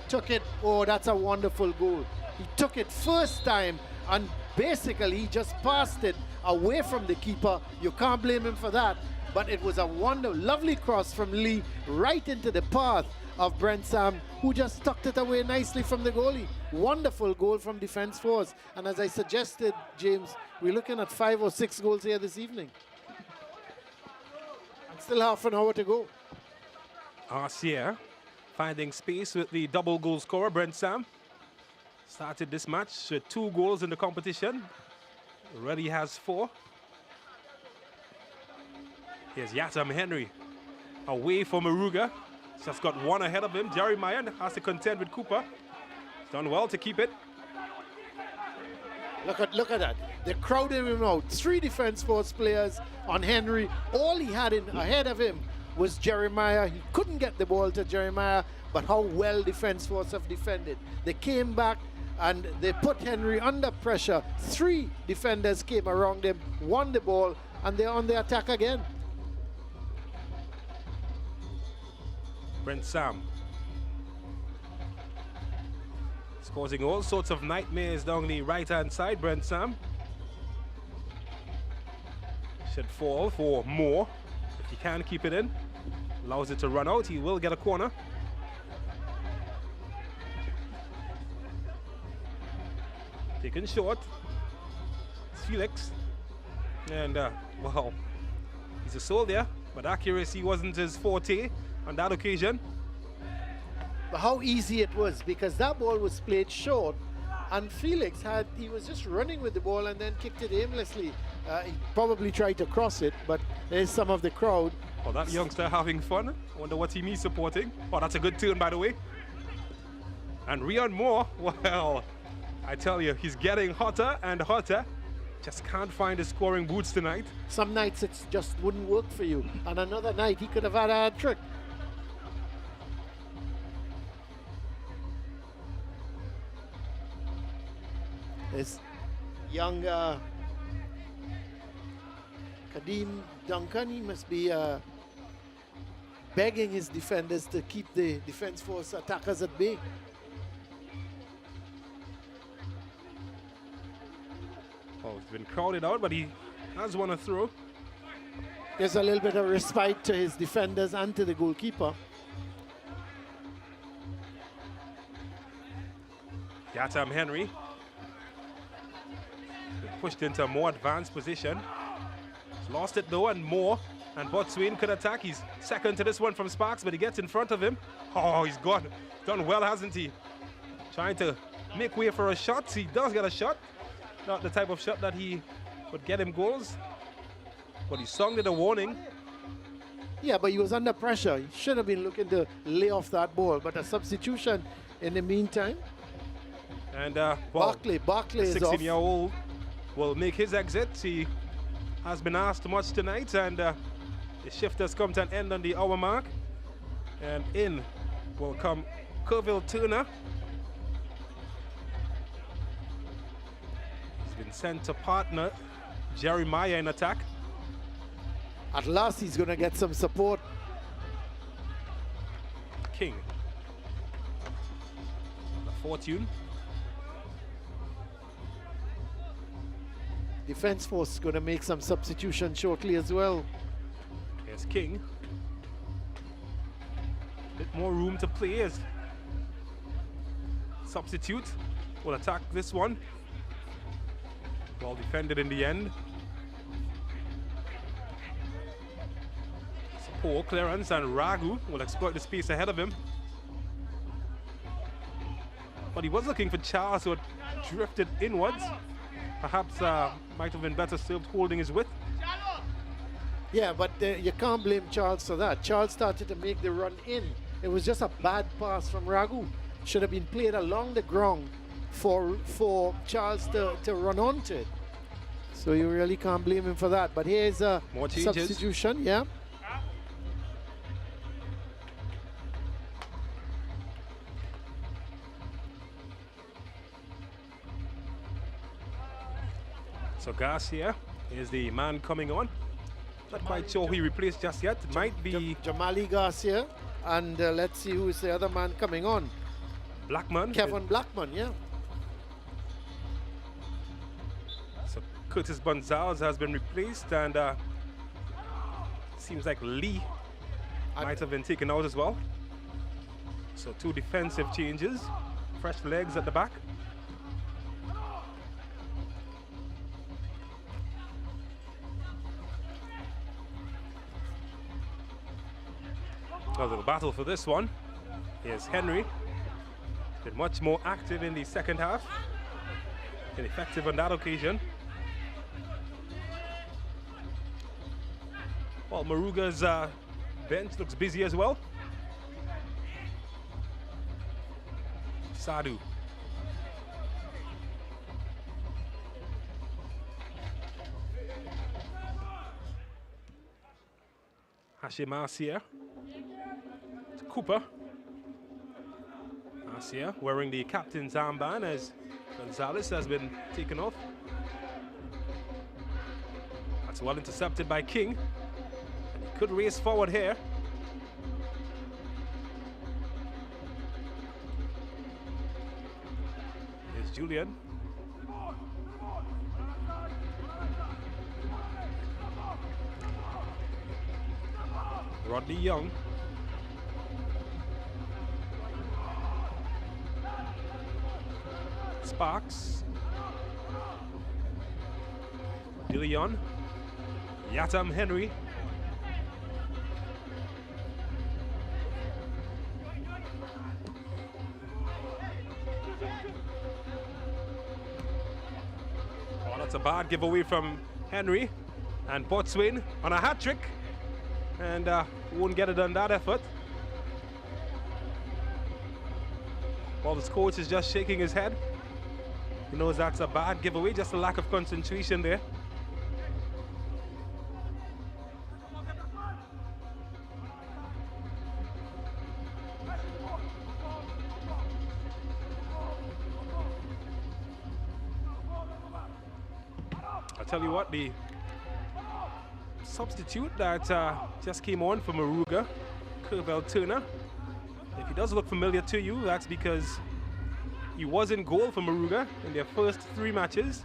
took it. Oh, that's a wonderful goal. He took it first time, and basically he just passed it away from the keeper. You can't blame him for that, but it was a lovely cross from Lee right into the path of Brent Sam, who just tucked it away nicely from the goalie. Wonderful goal from defense force. And as I suggested, James, we're looking at 5 or 6 goals here this evening. And still half an hour to go. Arcia finding space with the double goal scorer, Brent Sam. Started this match with 2 goals in the competition. Already has 4. Here's Yatam Henry away from Moruga. Just got 1 ahead of him. Jerry Mayan has to contend with Cooper. He's done well to keep it. Look at that. They're crowding him out. 3 defense force players on Henry. All he had ahead of him was Jeremiah. He couldn't get the ball to Jeremiah, but how well defense force have defended. They came back and they put Henry under pressure. 3 defenders came around him, won the ball, and they're on the attack again. Brent Sam. It's causing all sorts of nightmares down the right-hand side, Brent Sam. Should fall for more. If he can keep it in, allows it to run out, he will get a corner. Taken short. It's Felix. And, well, he's a soldier, but accuracy wasn't his forte on that occasion. But how easy it was, because that ball was played short, and Felix he was just running with the ball and then kicked it aimlessly. He probably tried to cross it, but there's some of the crowd. Oh, that youngster having fun. Wonder what team he's supporting. Oh, that's a good turn, by the way. And Rion Moore, well, I tell you, he's getting hotter and hotter. Just can't find his scoring boots tonight. Some nights it just wouldn't work for you, and another night he could have had a hat trick. This young Kadeem Duncan, he must be begging his defenders to keep the defense force attackers at bay. Oh, he's been crowded out, but he has one to throw. There's a little bit of respite to his defenders and to the goalkeeper. Yatam Henry. Pushed into a more advanced position. He's lost it though, and more. And Botswain could attack. He's second to this one from Sparks, but he gets in front of him. Oh, he's gone. Done well, hasn't he? Trying to make way for a shot. He does get a shot. Not the type of shot that he would get him goals. But he sounded a warning. Yeah, but he was under pressure. He should have been looking to lay off that ball. But a substitution in the meantime. And well, Barkley is off. 16-year-old will make his exit. He has been asked much tonight, and the shift has come to an end on the hour mark. And in will come Kerville Turner. He's been sent to partner Jeremiah in attack. At last he's going to get some support. King. The Fortune. Defense force is going to make some substitution shortly as well. Here's King. Bit more room to play as substitute will attack this one. Well defended in the end. It's a poor clearance, and Ragu will exploit the space ahead of him. But he was looking for Charles, who had drifted inwards. Perhaps might have been better served holding his width. Yeah, but you can't blame Charles for that. Charles started to make the run in. It was just a bad pass from Ragu. Should have been played along the ground for Charles to run onto it. So you really can't blame him for that. But here's a more changes. Substitution, yeah. So Garcia is the man coming on. Not quite sure who he replaced just yet. It might be Jamali Garcia, and let's see who is the other man coming on. Blackman. Kevin Blackman, yeah. So Curtis Gonzalez has been replaced, and seems like Lee might have been taken out as well. So 2 defensive changes, fresh legs at the back. Well, the battle for this one is Henry. Been much more active in the second half. Been effective on that occasion. Well, Moruga's bench looks busy as well. Sadu. Hashim Marcia. Cooper. Marcia wearing the captain's armband as Gonzalez has been taken off. That's well intercepted by King. And he could race forward here. Here's Julian. Rodney Young. Sparks. DeLeon. Yatam Henry. Oh, that's a bad giveaway from Henry. And Botswain on a hat trick. And won't get it on that effort. While his coach is just shaking his head. He knows that's a bad giveaway, just a lack of concentration there. I'll tell you what, the substitute that just came on for Moruga, Kervel Turner. If he does look familiar to you, that's because he was in goal for Moruga in their first 3 matches.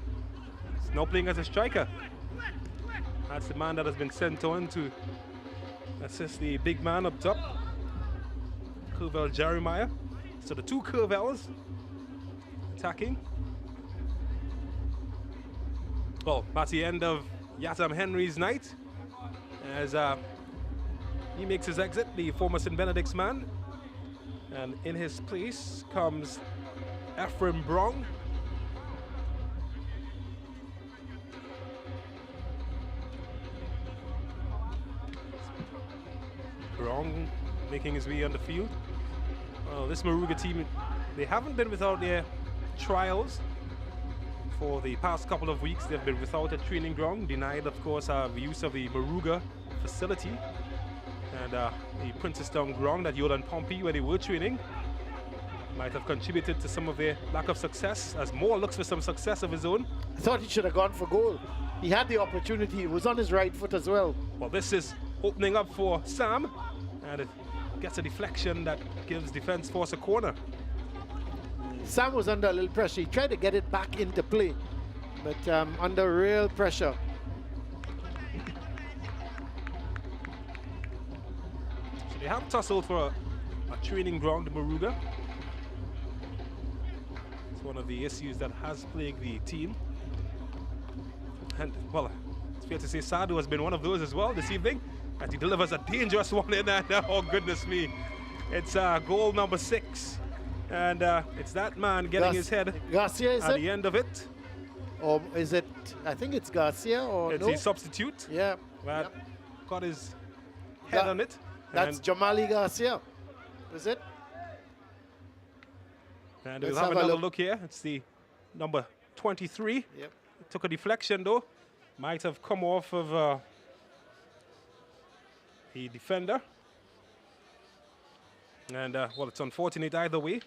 He's now playing as a striker. That's the man that has been sent on to assist the big man up top, Kervel Jeremiah. So the 2 Kervels attacking. Well, that's the end of Yatam Henry's night as he makes his exit, the former St. Benedict's man. And in his place comes Ephraim Brong. Brong making his way on the field. Well, this Moruga team, they haven't been without their trials. For the past couple of weeks, they've been without a training ground, denied, of course, the use of the Moruga facility and the Princestown ground at Yolan Pompey, where they were training. Might have contributed to some of their lack of success, as Moore looks for some success of his own. I thought he should have gone for goal. He had the opportunity. He was on his right foot as well. Well, this is opening up for Sam, and it gets a deflection that gives Defense Force a corner. Sam was under a little pressure. He tried to get it back into play, but under real pressure. So they have tussled for a training ground in Moruga. It's one of the issues that has plagued the team. And, well, it's fair to say Sadu has been one of those as well this evening, and he delivers a dangerous one in there. Oh, goodness me. It's goal number 6. And it's that man getting his head Garcia, is at it? the end of it. Or is it, I think it's Garcia or It's no? a substitute. Yeah. That got his head on it. That's Jamali Garcia, is it? And we'll Let's have have a another look. look here. It's the number 23. Yep. Took a deflection though. Might have come off of the defender. And well, it's unfortunate either way.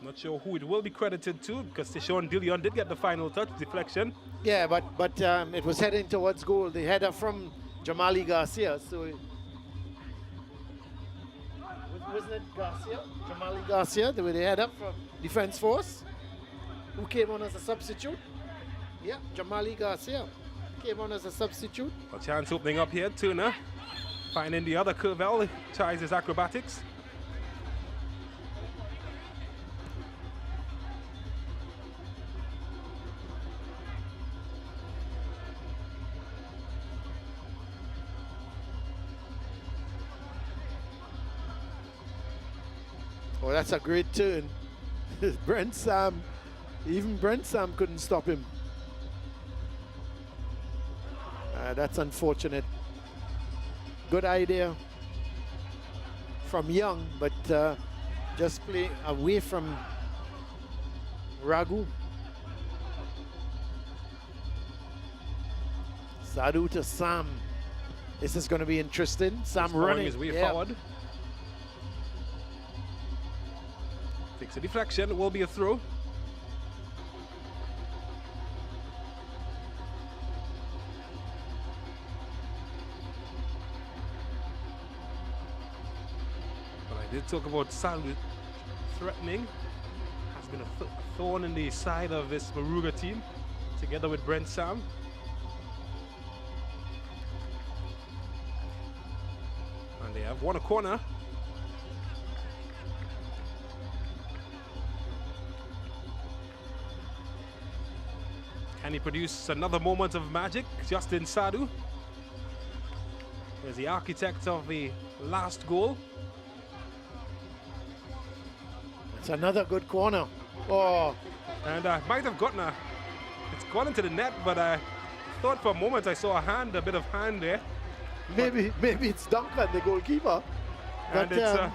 Not sure who it will be credited to, because Tishon Dillion did get the final touch, deflection. Yeah, but it was heading towards goal. The header from Jamali Garcia. So wasn't it Garcia? Jamali Garcia, the way they head up from Defense Force, who came on as a substitute. Yeah, Jamali Garcia came on as a substitute. A chance opening up here. Turner finding the other Kervel, tries his acrobatics. Oh, that's a great turn. Brent Sam, even Brent Sam couldn't stop him. That's unfortunate. Good idea from Young, but just play away from Ragu. Sadu to Sam. This is going to be interesting. Sam He's throwing running his way forward. Takes a deflection. It will be a throw. But I did talk about Sadu threatening. Has been a thorn in the side of this Moruga team, together with Brent Sam. And they have won a corner. Can he produce another moment of magic? Justin Sadu is the architect of the last goal. It's another good corner. Oh, And might have gotten a... It's gone into the net, but I thought for a moment I saw a bit of hand there. maybe it's Duncan, the goalkeeper. And But it's,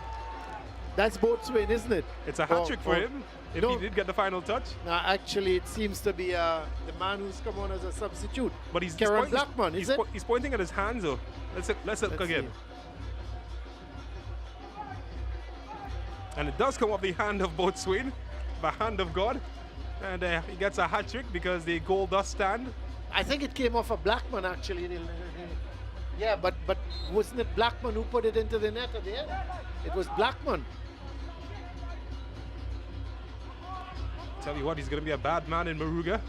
that's boatswain, isn't it? it's a hat-trick for him, if no. he did get the final touch. Actually, it seems to be the man who's come on as a substitute. But he's Karen point- Blackman, is it? He's pointing at his hands, though. Let's look again. see. And it does come off the hand of Boatswain, the hand of God. And he gets a hat-trick because the goal does stand. I think it came off of Blackman, actually. Yeah, but wasn't it Blackman who put it into the net at the end? It was Blackman. Tell you what, he's going to be a bad man in Moruga.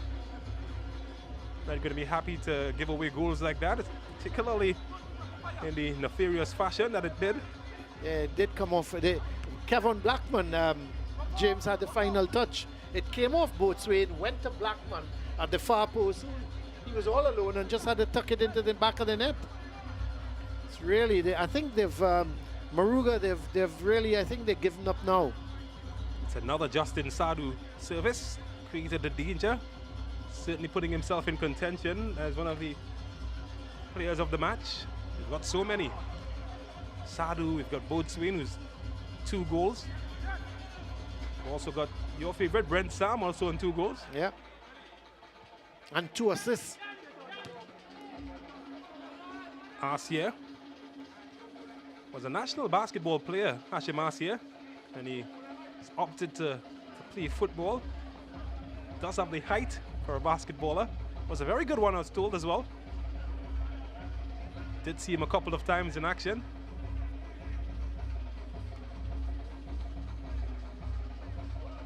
Not going to be happy to give away goals like that, particularly in the nefarious fashion that it did. Yeah, it did come off. Kevin Blackman, James had the final touch. It came off Boatswain, went to Blackman at the far post. He was all alone and just had to tuck it into the back of the net. It's really, I think they've, Moruga, they've really, I think they've given up now. It's another Justin Sadu service, created the danger. Certainly putting himself in contention as one of the players of the match. We've got so many. Sadu, we've got Boatswain, who's 2 goals. We've also got your favorite, Brent Sam, also on 2 goals. Yeah. And 2 assists. Arcia was a national basketball player, Hashim Arcia, and he opted to play football. Does have the height for a basketballer. Was a very good one, I was told, as well. Did see him a couple of times in action.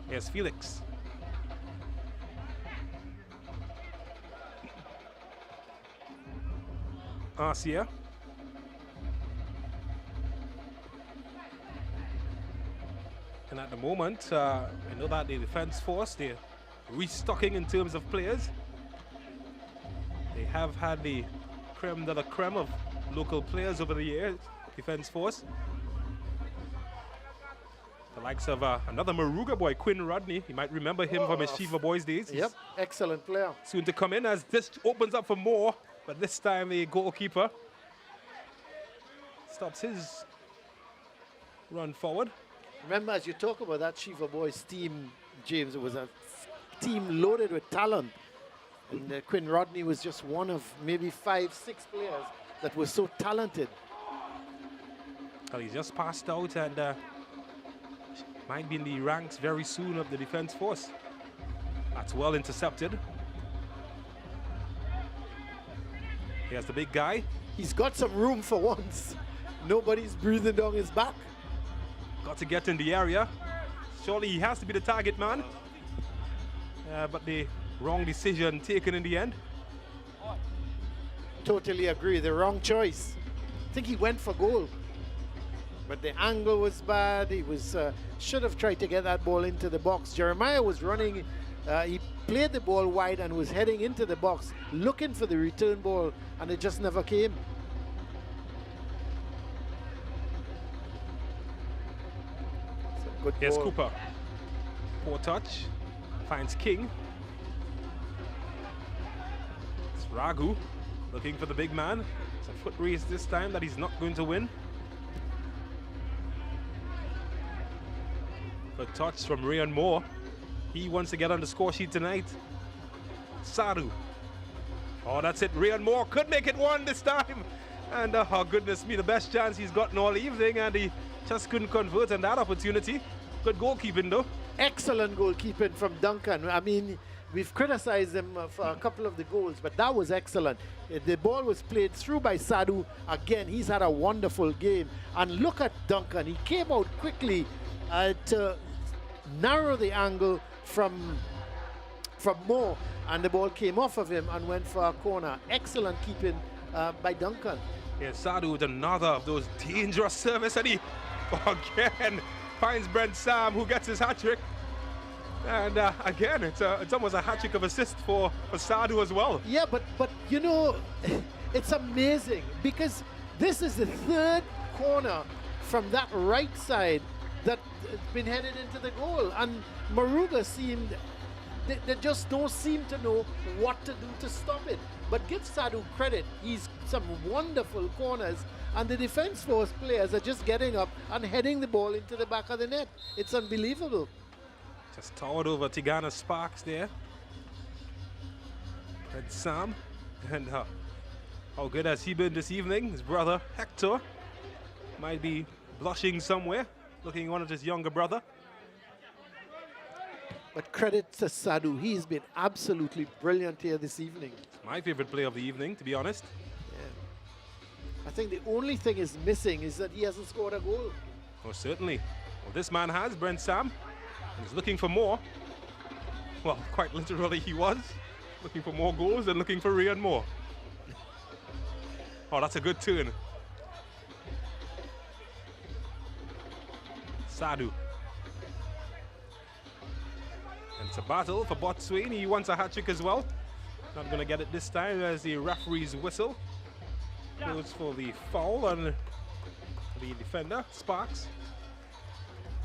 Here's Felix. Arcia. And at the moment, I know that the defense force, they're restocking in terms of players. They have had the creme de la creme of local players over the years, defense force. The likes of another Moruga boy, Quinn Rodney. You might remember him from his Shiva Boys days. He's Yep, excellent player. soon to come in as this opens up for more, but this time the goalkeeper stops his run forward. Remember, as you talk about that Shiva Boys team, James, it was a team loaded with talent. And Quinn Rodney was just one of maybe 5, 6 players that was so talented. Well, he's just passed out and might be in the ranks very soon of the defense force. That's well intercepted. Here's the big guy. He's got some room for once. Nobody's breathing down his back. Got to get in the area. Surely he has to be the target man. But the wrong decision taken in the end. Totally agree, the wrong choice. I think he went for goal. But the angle was bad. He was should have tried to get that ball into the box. Jeremiah was running. He played the ball wide and was heading into the box, looking for the return ball, and it just never came. It's a good Here's ball. Cooper. Poor touch. Finds King. It's Ragu looking for the big man. It's a foot race this time that he's not going to win. Good touch from Rayan Moore. He wants to get on the score sheet tonight. Sadu. Oh, that's it. Rayan Moore could make it 1 this time. And oh goodness me, the best chance he's gotten all evening, and he just couldn't convert on that opportunity. Good goalkeeping though. Excellent goalkeeping from Duncan. I mean, we've criticized him for a couple of the goals, but that was excellent. The ball was played through by Sadu. Again, he's had a wonderful game. And look at Duncan. He came out quickly to narrow the angle from Moore, and the ball came off of him and went for a corner. Excellent keeping by Duncan. Yeah, Sadu with another of those dangerous service, and he again finds Brent Sam, who gets his hat-trick. And again, it's almost a hat-trick of assist for Sadu as well. Yeah, but you know, it's amazing because this is the third corner from that right side that's been headed into the goal. And Moruga seemed, they just don't seem to know what to do to stop it. But give Sadu credit, he's some wonderful corners, and the defense force players are just getting up and heading the ball into the back of the net. It's unbelievable. Just towered over Tigana Sparks there. Fred Sam. And how good has he been this evening? His brother Hector might be blushing somewhere, looking at one of his younger brother. But credit to Sadu, he's been absolutely brilliant here this evening. My favorite play of the evening, to be honest. Yeah. I think the only thing is missing is that he hasn't scored a goal. Oh, certainly. Well, this man has, Brent Sam. He's looking for more. Well, quite literally he was. Looking for more goals and looking for Ryan Moore. Oh, that's a good turn. Sadu. And it's a battle for Botswain. He wants a hat-trick as well. Not going to get it this time as the referee's whistle goes for the foul on the defender, Sparks.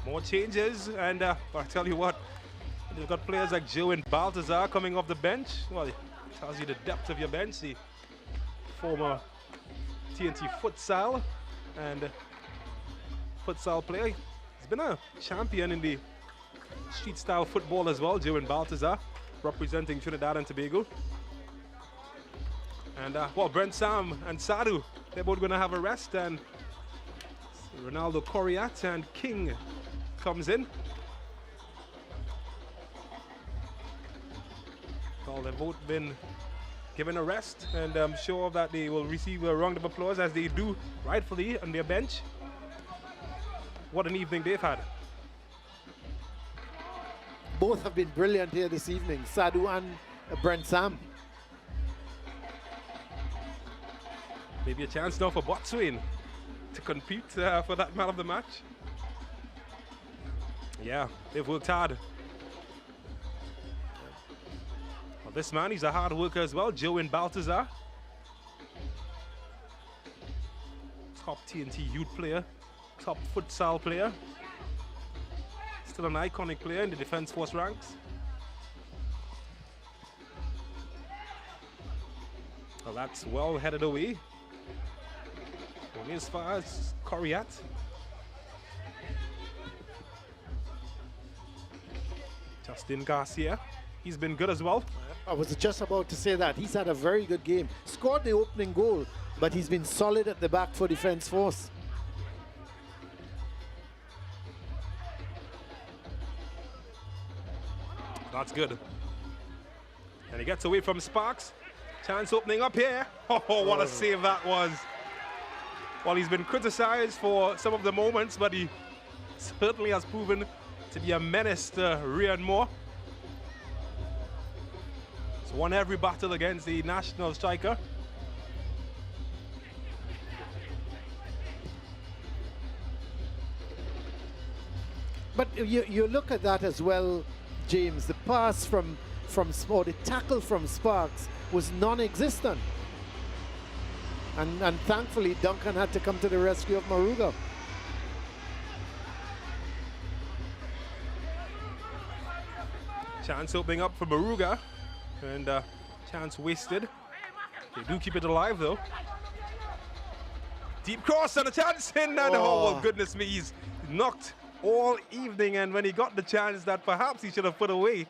More changes, and I tell you what, you've got players like Joe and Baltazar coming off the bench. Well, it tells you the depth of your bench. The former TNT futsal and futsal player. He's been a champion in the street style football as well, Joe and Baltazar, representing Trinidad and Tobago. And well, Brent Sam and Sadu, they're both going to have a rest, and Ronaldo Coriat and King comes in. Well, they've both been given a rest, and I'm sure that they will receive a round of applause as they do rightfully on their bench. What an evening they've had. Both have been brilliant here this evening, Sadu and Brent Sam. Maybe a chance now for Botswain to compete for that man of the match. Yeah, they've worked hard. Well, this man, he's a hard worker as well, Joe and Baltazar. Top TNT youth player, top futsal player. Still an iconic player in the defense force ranks. Well, that's well headed away. Only as far as Coriat. Justin Garcia, he's been good as well. I was just about to say that. He's had a very good game. Scored the opening goal, but he's been solid at the back for defense force. That's good. And he gets away from Sparks. Chance opening up here. Oh, what a save that was. Well, he's been criticized for some of the moments, but he certainly has proven to be a menace to Ryan Moore. He's won every battle against the national striker. But you look at that as well, James. The pass from or the tackle from Sparks was non-existent. And thankfully, Duncan had to come to the rescue of Moruga. Chance opening up for Moruga, and chance wasted. They do keep it alive though. Deep cross and a chance in, and oh goodness me, he's knocked all evening, and when he got the chance that perhaps he should have put away,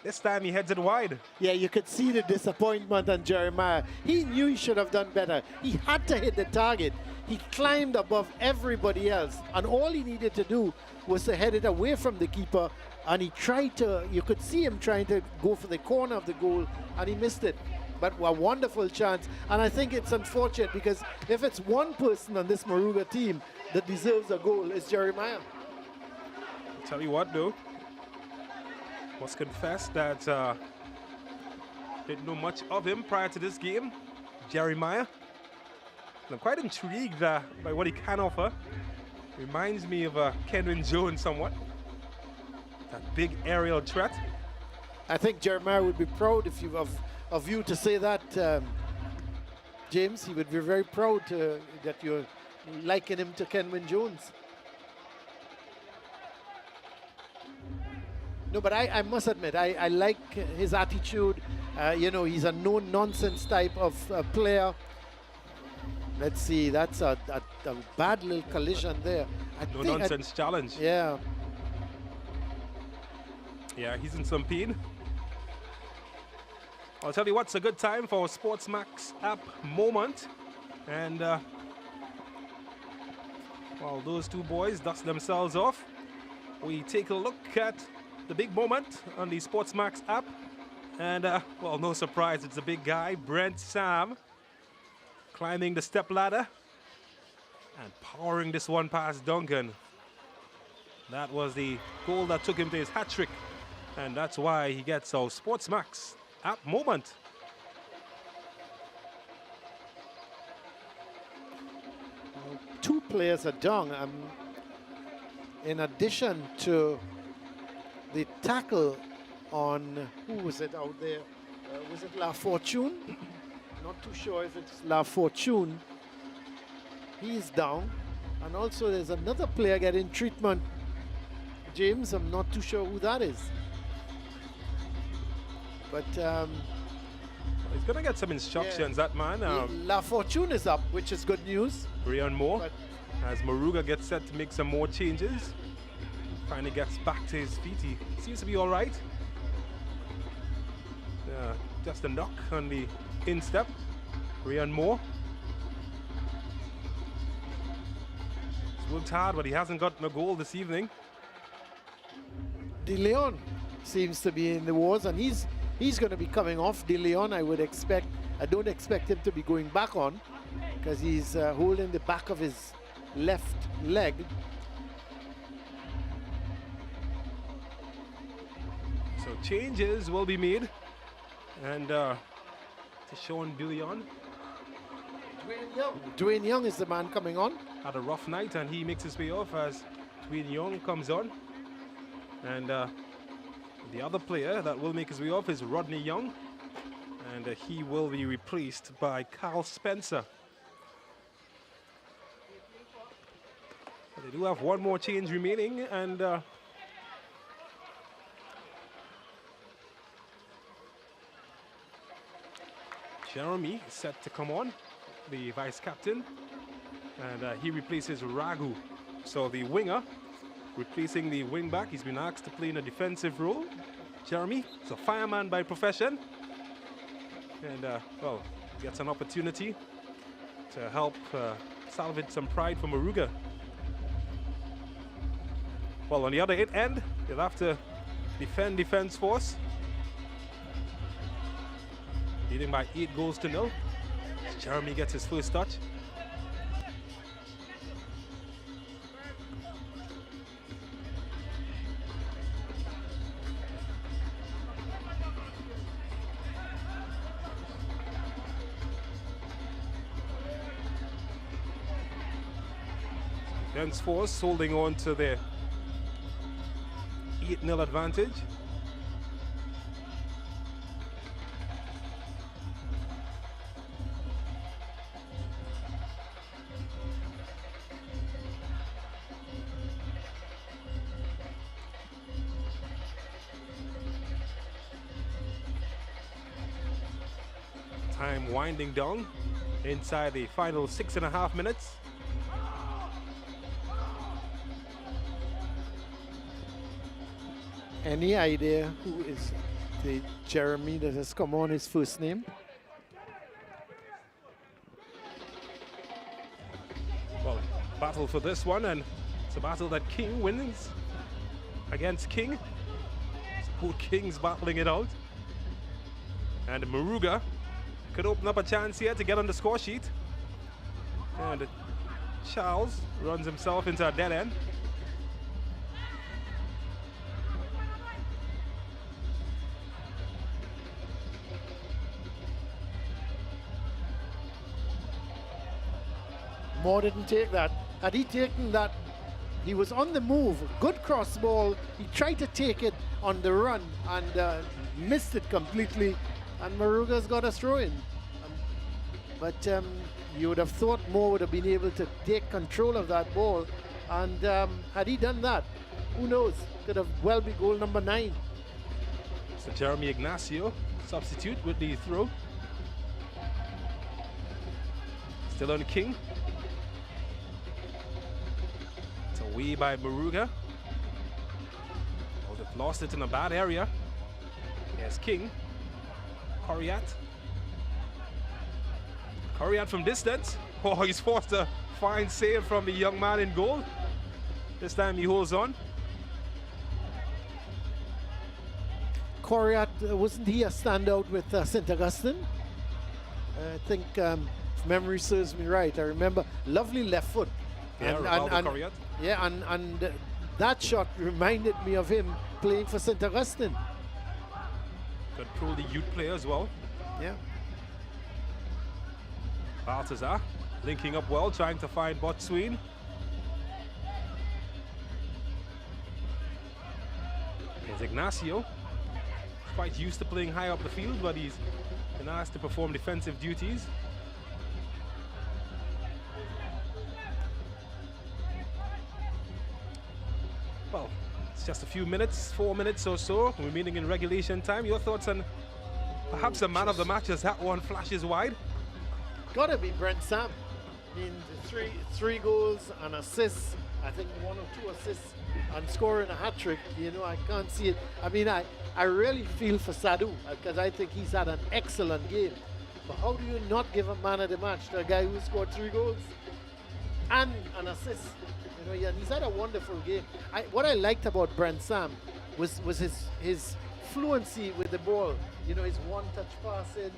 This time he heads it wide. Yeah, you could see the disappointment on Jeremiah. He knew he should have done better. He had to hit the target. He climbed above everybody else, and all he needed to do was to head it away from the keeper, and he tried to, you could see him trying to go for the corner of the goal, and he missed it. But a wonderful chance, and I think it's unfortunate because if it's one person on this Moruga team that deserves a goal, it's Jeremiah. I'll tell you what though, must confess that didn't know much of him prior to this game, Jeremiah. And I'm quite intrigued by what he can offer. Reminds me of Kenwin Jones somewhat. That big aerial threat. I think Jeremiah would be proud if you of you to say that, James. He would be very proud that you're likening him to Kenwin Jones. No, but I must admit, I like his attitude. You know, he's a no-nonsense type of player. Let's see, that's a bad little collision there. No-nonsense challenge. Yeah. Yeah, he's in some pain. I'll tell you what's a good time for a Sportsmax app moment. And, while those two boys dust themselves off, we take a look at the big moment on the Sportsmax app. And, well, no surprise, it's the big guy, Brent Sam, climbing the step ladder and powering this one past Duncan. That was the goal that took him to his hat trick. And that's why he gets our Sportsmax app moment. Well, two players are down. In addition to the tackle on, who was it out there? Was it La Fortune? Not too sure if it's La Fortune. He's down. And also there's another player getting treatment. James, I'm not too sure who that is. But he's going to get some instructions, that man. La Fortune is up, which is good news. Brian Moore, as Moruga gets set to make some more changes. Finally gets back to his feet. He seems to be all right. Just a knock on the instep. Brian Moore. He's worked hard, but he hasn't gotten a goal this evening. De Leon seems to be in the wars, and he's going to be coming off. De Leon, I don't expect him to be going back on because he's holding the back of his left leg. So changes will be made, and to Sean De Leon. Dwayne Young is the man coming on. Had a rough night, and he makes his way off as Dwayne Young comes on. And the other player that will make his way off is Rodney Young, and he will be replaced by Carl Spencer. But they do have one more change remaining, and Jeremy is set to come on, the vice captain, and he replaces Ragu. So the winger replacing the wing back. He's been asked to play in a defensive role. Jeremy is a fireman by profession, and well, gets an opportunity to help salvage some pride for Moruga. Well, on the other end, they'll have to defend Defense Force, leading by 8-0. Jeremy gets his first touch. Defense Force holding on to their 8-0 advantage. Time winding down inside the final 6.5 minutes. Any idea who is The Jeremy that has come on, his first name. Well, battle for this one, and it's a battle that King wins against King. It's both Kings battling it out. And Moruga could open up a chance here to get on the score sheet. And Charles runs himself into a dead end. Moore didn't take that. Had he taken that, he was on the move. Good cross ball. He tried to take it on the run and missed it completely. And Moruga's got a throw in. But you would have thought Moore would have been able to take control of that ball. And had he done that, who knows? Could have well be goal number 9. So Jeremy Ignacio, substitute with the throw. Still on King. It's away by Moruga. Oh, they've lost it in a bad area. Here's King. Coriat. Coriat from distance. Oh, he's forced a fine save from the young man in goal. This time he holds on. Coriat, wasn't he a standout with St. Augustine? I think, if memory serves me right, I remember lovely left foot. Yeah, Coriat. Yeah, and that shot reminded me of him playing for St. Augustine. Control the youth player as well. Yeah. Baltazar linking up well, trying to find Botsween. Here's Ignacio. He's quite used to playing high up the field, but he's been asked to perform defensive duties. Well, it's just a few minutes, 4 minutes or so, remaining in regulation time. Your thoughts on perhaps a man of the match as that one flashes wide? Gotta be Brent Sam. I mean, three goals and assists. I think 1 or 2 assists and scoring a hat-trick. You know, I can't see it. I mean, I really feel for Sadu because I think he's had an excellent game. But how do you not give a man of the match to a guy who scored 3 goals and an assist? You know, yeah, he's had a wonderful game. What I liked about Brent Sam was his fluency with the ball. You know, his one-touch passing.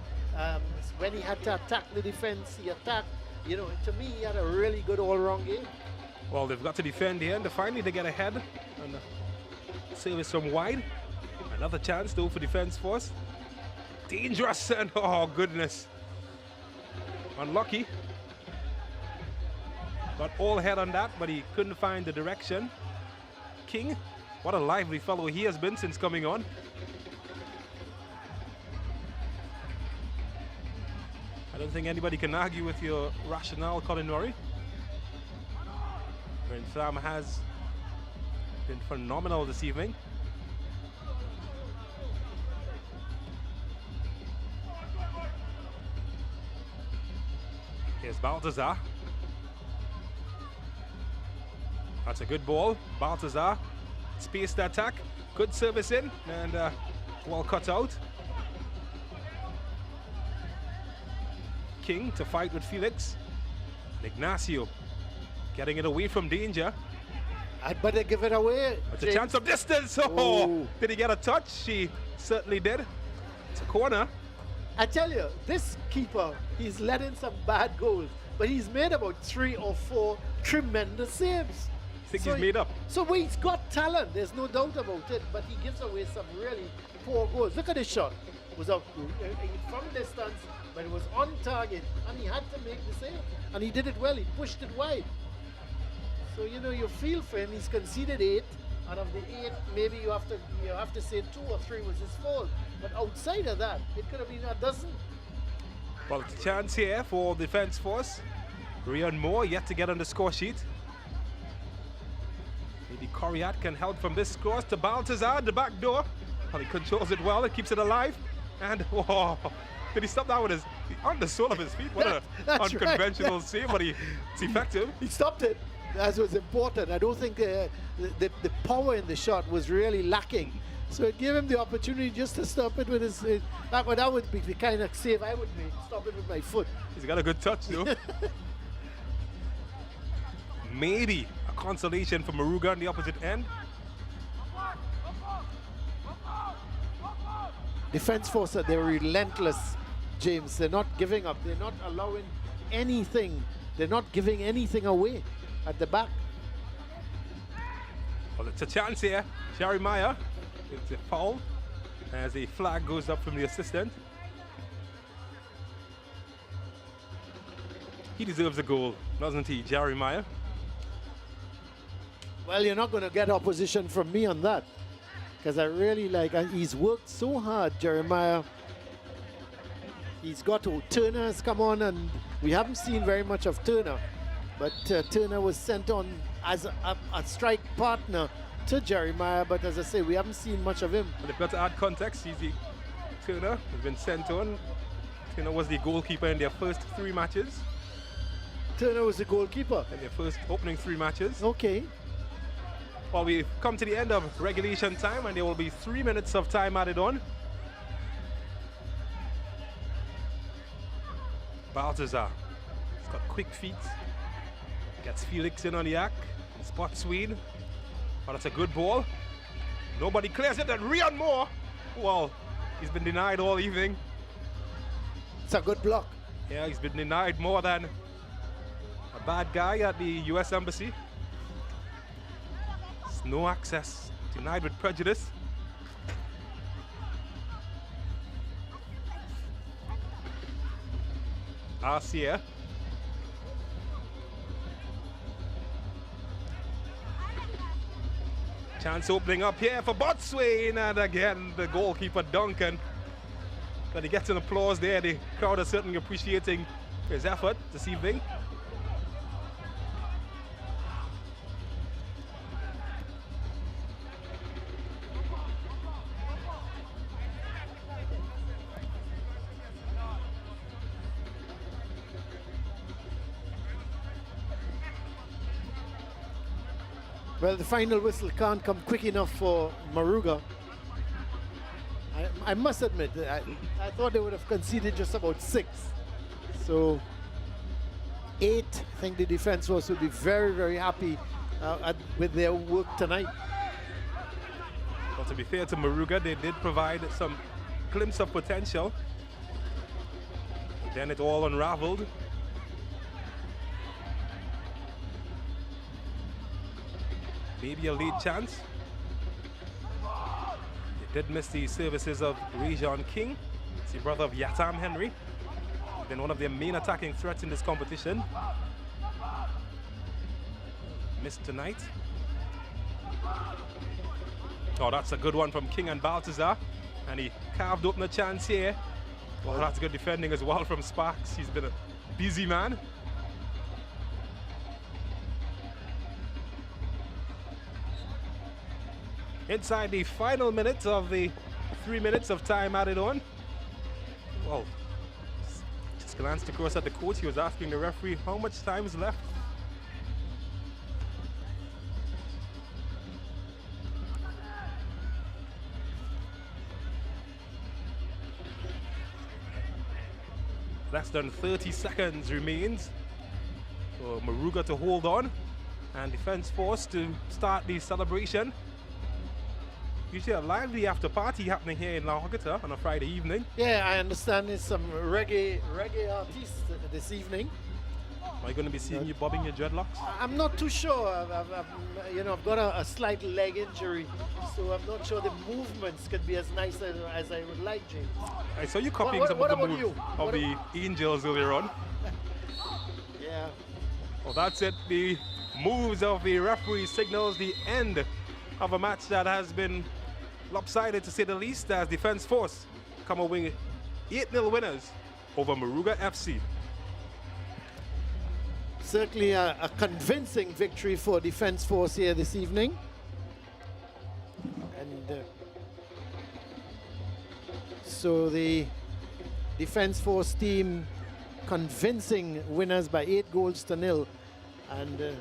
When he had to attack the defense, he attacked. You know, to me, he had a really good all-round game. Well, they've got to defend here, and finally they get ahead. And service from wide. Another chance, though, for defense force. Dangerous, and oh, goodness. Unlucky. Got all head on that, but he couldn't find the direction. King, what a lively fellow he has been since coming on. I don't think anybody can argue with your rationale, Colin Norrie. Sam has been phenomenal this evening. Here's Baltazar. That's a good ball. Baltazar, spaced the attack. Good service in, and well cut out. King to fight with Felix. Ignacio getting it away from danger. I'd better give it away. It's a chance of distance. Oh, did he get a touch? He certainly did. It's a corner. I tell you, this keeper, he's let in some bad goals, but he's made about 3 or 4 tremendous saves. I think he's made up. So he's got talent, there's no doubt about it, but he gives away some really poor goals. Look at this shot. It was out from distance, but it was on target, and he had to make the save. And he did it well, he pushed it wide. So, you know, you feel for him. He's conceded 8. Out of the 8, maybe you have to say 2 or 3 was his fault. But outside of that, it could have been a dozen. Well, it's a chance here for defense force. Rian Moore yet to get on the score sheet. Maybe Coriat can help from this cross to Baltazar, the back door. Well, he controls it well, it keeps it alive. And, oh, did he stop that with his, on the sole of his feet? What an unconventional save, but it's effective. He stopped it. That was important. I don't think the power in the shot was really lacking. So it gave him the opportunity just to stop it with his. That would be the kind of save I would make. Stop it with my foot. He's got a good touch, though. Maybe a consolation for Moruga on the opposite end. Defense force, they're relentless, James. They're not giving up. They're not allowing anything. They're not giving anything away at the back. Well, it's a chance here. Jeremiah. It's a foul as a flag goes up from the assistant. He deserves a goal, doesn't he, Jeremiah? Well, you're not going to get opposition from me on that, because I really like, he's worked so hard, Jeremiah. He's got to, Turner has come on, and we haven't seen very much of Turner, but Turner was sent on as a strike partner to Jeremiah, but as I say, we haven't seen much of him. Well, they've got to add context. Turner has been sent on. Turner was the goalkeeper in their first 3 matches. Turner was the goalkeeper? In their first opening 3 matches. Okay. Well, we've come to the end of regulation time, and there will be 3 minutes of time added on. Baltazar, he's got quick feet. Gets Felix in on the act. Spots Swede. Oh, that's a good ball. Nobody clears it, and Rian Moore. Well, he's been denied all evening. It's a good block. Yeah, he's been denied more than a bad guy at the US Embassy. It's no access. Denied with prejudice. Arcia. Chance opening up here for Botswain, and again the goalkeeper Duncan. But he gets an applause there. The crowd are certainly appreciating his effort this evening. Well, the final whistle can't come quick enough for Moruga. I must admit, I thought they would have conceded just about 6. So 8, I think the defense force would be very, very happy with their work tonight. Well, to be fair to Moruga, they did provide some glimpse of potential. Then it all unraveled. Maybe a lead chance. They did miss the services of Rejon King. It's the brother of Yatam Henry. Been one of their main attacking threats in this competition. Missed tonight. Oh, that's a good one from King and Baltazar. And he carved open a chance here. Well, that's good defending as well from Sparks. He's been a busy man. Inside the final minutes of the 3 minutes of time added on. Well, just glanced across at the coach. He was asking the referee how much time is left. Less than 30 seconds remains for Moruga to hold on and defense force to start the celebration. Usually a lively after party happening here in La Hogata on a Friday evening. Yeah, I understand there's some reggae artists this evening. Am I going to be seeing you bobbing your dreadlocks? I'm not too sure. I've got a slight leg injury, so I'm not sure the movements could be as nice as I would like, James. I saw you copying some of the moves of the Angels earlier on. Yeah. Well, that's it. The moves of the referee signals the end of a match that has been lopsided, to say the least, as Defense Force come away 8-0 winners over Moruga FC. Certainly a convincing victory for Defense Force here this evening. And so the Defense Force team convincing winners by 8 goals to 0. And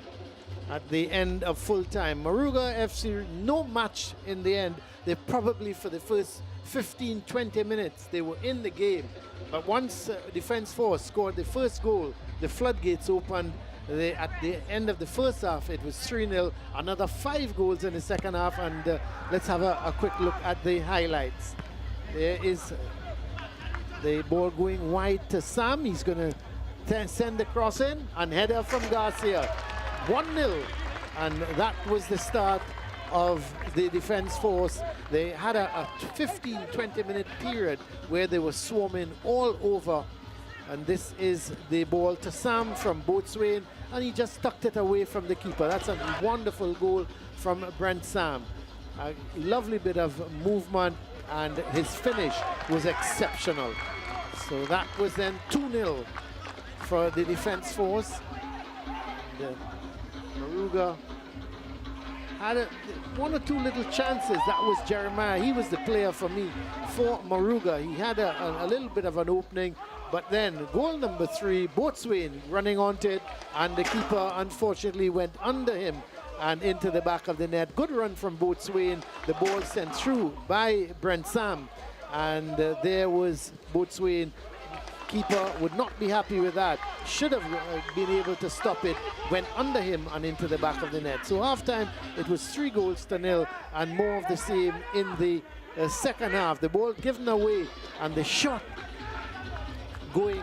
at the end of full time. Moruga FC, no match in the end. They probably, for the first 15, 20 minutes, they were in the game. But once Defence Force scored the first goal, the floodgates opened. At the end of the first half, it was 3-0. Another 5 goals in the second half. And let's have a quick look at the highlights. There is the ball going wide to Sam. He's going to send the cross in, and header from Garcia. 1-0, and that was the start of the Defence Force. They had a 15-20 minute period where they were swarming all over, and this is the ball to Sam from Boatswain, and he just tucked it away from the keeper. That's a wonderful goal from Brent Sam. A lovely bit of movement, and his finish was exceptional. So that was then 2-0 for the Defence Force. Moruga had one or two little chances. That was Jeremiah. He was the player for me for Moruga. He had a little bit of an opening, but then goal number 3, Boatswain running onto it, and the keeper unfortunately went under him and into the back of the net. Good run from Boatswain. The ball sent through by Brent Sam, and there was Boatswain. Keeper would not be happy with that. Should have been able to stop it. Went under him and into the back of the net. So halftime, it was 3-0, and more of the same in the second half. The ball given away, and the shot going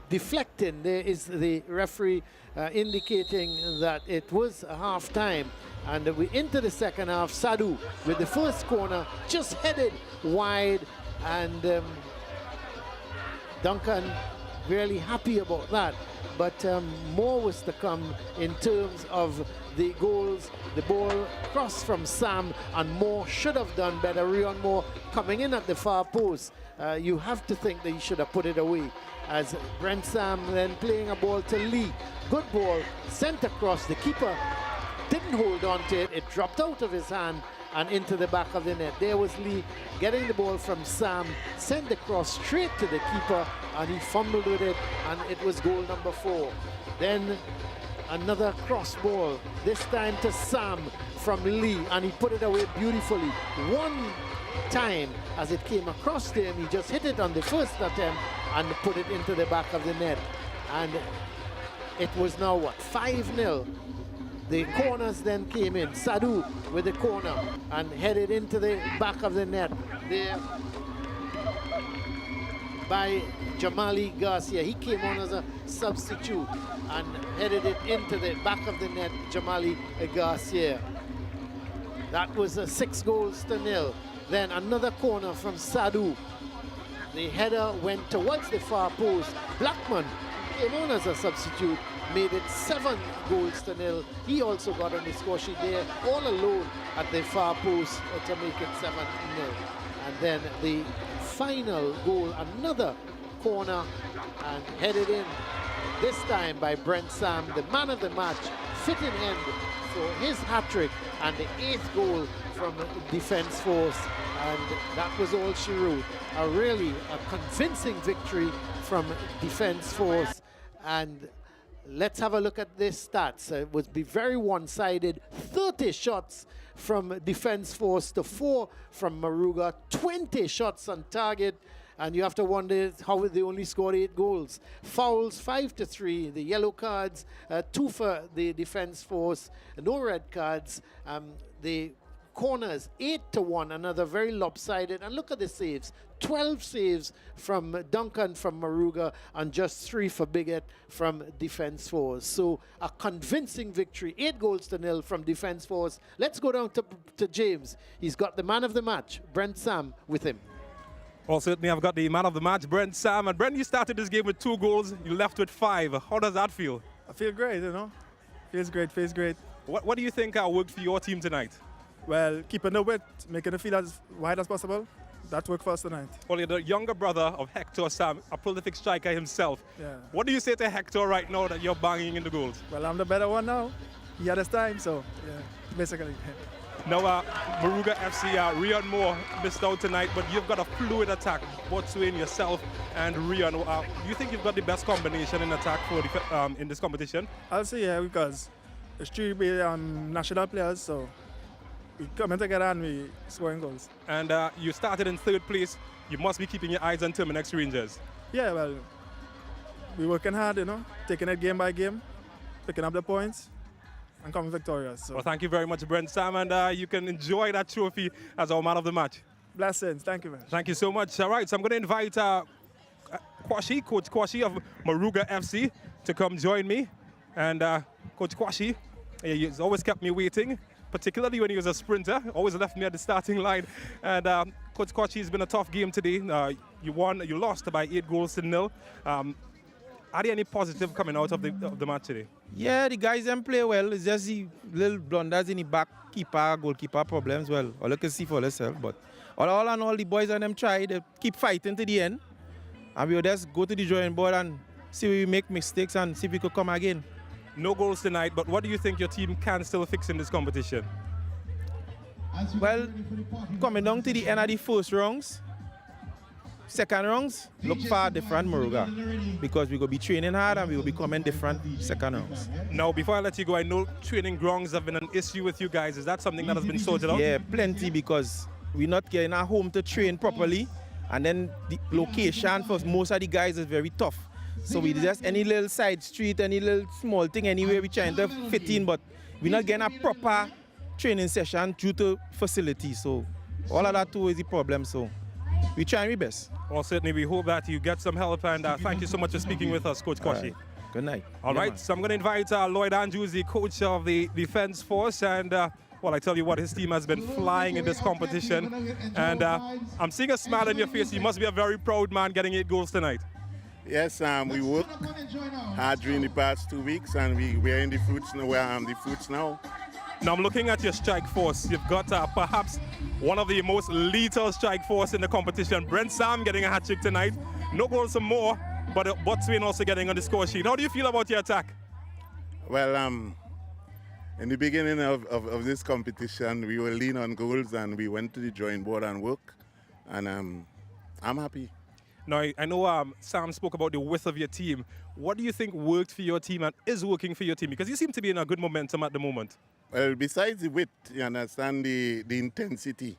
deflecting. There is the referee indicating that it was a half-time. And we into the second half. Sadu with the first corner, just headed wide, and Duncan really happy about that. But more was to come in terms of the goals. The ball crossed from Sam, and Moore should have done better. Rion Moore coming in at the far post. You have to think that he should have put it away. As Brent Sam then playing a ball to Lee. Good ball, sent across. The keeper didn't hold on to it. It dropped out of his hand and into the back of the net. There was Lee getting the ball from Sam, sent the cross straight to the keeper, and he fumbled with it, and it was goal number 4. Then another cross ball, this time to Sam from Lee, and he put it away beautifully. One time as it came across to him, he just hit it on the first attempt and put it into the back of the net. And it was now what, 5-0. The corners then came in. Sadu with the corner and headed into the back of the net there by Jamali Garcia. He came on as a substitute and headed it into the back of the net, Jamali Garcia. That was a 6-0. Then another corner from Sadu. The header went towards the far post. Blackman came on as a substitute, made it 7-0. He also got on the score sheet there, all alone at the far post to make it 7-0. And then the final goal, another corner, and headed in, this time by Brent Sam, the man of the match, fitting end for his hat-trick and the 8th goal from Defence Force. And that was all she wrote. A convincing victory from Defence Force. And let's have a look at this stats. It would be very one-sided. 30 shots from Defence Force to 4 from Moruga. 20 shots on target. And you have to wonder how they only scored 8 goals. Fouls, 5-3. The yellow cards, 2 for the Defence Force. No red cards. The corners, 8-1. Another very lopsided. And look at the saves. 12 saves from Duncan from Moruga, and just 3 for Bigot from Defence Force. So a convincing victory, 8-0 from Defence Force. Let's go down to James. He's got the man of the match, Brent Sam, with him. Well, certainly I've got the man of the match, Brent Sam. And Brent, you started this game with 2 goals. You left with 5. How does that feel? I feel great, Feels great. What do you think worked for your team tonight? Well, keeping the width, making the field as wide as possible. That worked for us tonight. Well, you're the younger brother of Hector Sam, a prolific striker himself. Yeah. What do you say to Hector right now that you're banging in the goals? Well, I'm the better one now. He had his time, so yeah, basically. Now, Moruga FC, Rion Moore missed out tonight, but you've got a fluid attack. Boatswain, yourself, and Rion. Do you think you've got the best combination in attack for in this competition? I'll say yeah, because It's three national players, so we coming together and we scoring goals. And you started in 3rd place. You must be keeping your eyes on Terminex Rangers. Yeah, well, we're working hard, you know, taking it game by game, picking up the points, and coming victorious. So. Well, thank you very much, Brent Sam, and you can enjoy that trophy as our man of the match. Blessings. Thank you, man. Thank you so much. All right, so I'm going to invite Kwashi, Coach Kwashi of Moruga FC, to come join me. And Coach Kwashi, he's always kept me waiting, particularly when he was a sprinter, always left me at the starting line. And Coach Kwashi, it's been a tough game today. You lost by 8-0. Are there any positive coming out of the match today? Yeah, the guys them play well. It's just the little blunders in the back keeper, goalkeeper problems. Well, all you can see for yourself. But all and all, the boys and them try. They keep fighting to the end. And we'll just go to the drawing board and see if we make mistakes and see if we could come again. No goals tonight, but what do you think your team can still fix in this competition? Well, coming down to the end of the first rounds, second rounds, look for different Moruga, because we will be training hard and we will be coming different second rounds. Now, before I let you go, I know training grounds have been an issue with you guys. Is that something that has been sorted out? Yeah, plenty, because we're not getting our home to train properly, and then the location for most of the guys is very tough. So we just any little side street, any little small thing anyway, we're trying to fit in, but we're not getting a proper training session due to facilities. So all of that too is the problem. So we try our best. Well, certainly we hope that you get some help, and thank you so much for speaking with us, Coach Kwashi. Right. Good night. All right, so I'm going to invite Lloyd Andrews, the coach of the Defence Force, and well, I tell you what, his team has been flying in this competition, and I'm seeing a smile on your face. You must be a very proud man getting 8 goals tonight. Yes, we worked hard during the past 2 weeks, and we're in the fruits now. Now I'm looking at your strike force. You've got perhaps one of the most lethal strike force in the competition. Brent Sam getting a hat-trick tonight. No goals some more, but Botswain also getting on the score sheet. How do you feel about your attack? Well, in the beginning of this competition, we were lean on goals, and we went to the drawing board and work, and I'm happy. Now, I know Sam spoke about the width of your team. What do you think worked for your team and is working for your team? Because you seem to be in a good momentum at the moment. Well, besides the width, you understand the intensity,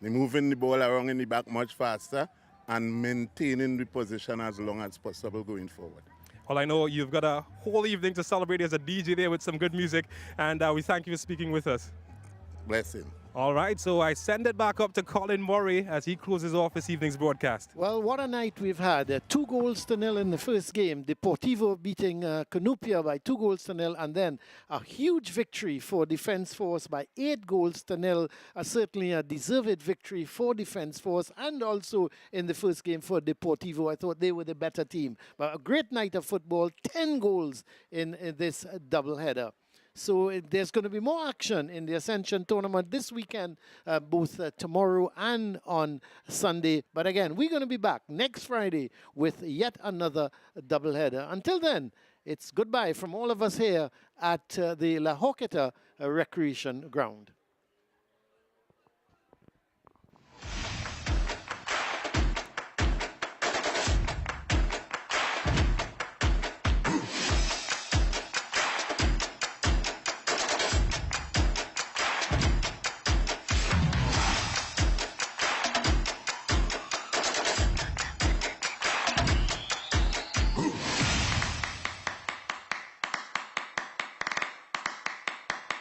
the moving the ball around in the back much faster, and maintaining the position as long as possible going forward. Well, I know you've got a whole evening to celebrate as a DJ there with some good music, and we thank you for speaking with us. Blessing. All right, so I send it back up to Colin Murray as he closes off this evening's broadcast. Well, what a night we've had. 2-0 in the first game. Deportivo beating Canupia by 2-0, and then a huge victory for Defence Force by 8-0. Certainly a deserved victory for Defence Force, and also in the first game for Deportivo. I thought they were the better team. But a great night of football, 10 goals in this doubleheader. So there's going to be more action in the Ascension tournament this weekend, both tomorrow and on Sunday. But again, we're going to be back next Friday with yet another doubleheader. Until then, it's goodbye from all of us here at the La Horquetta Recreation Ground.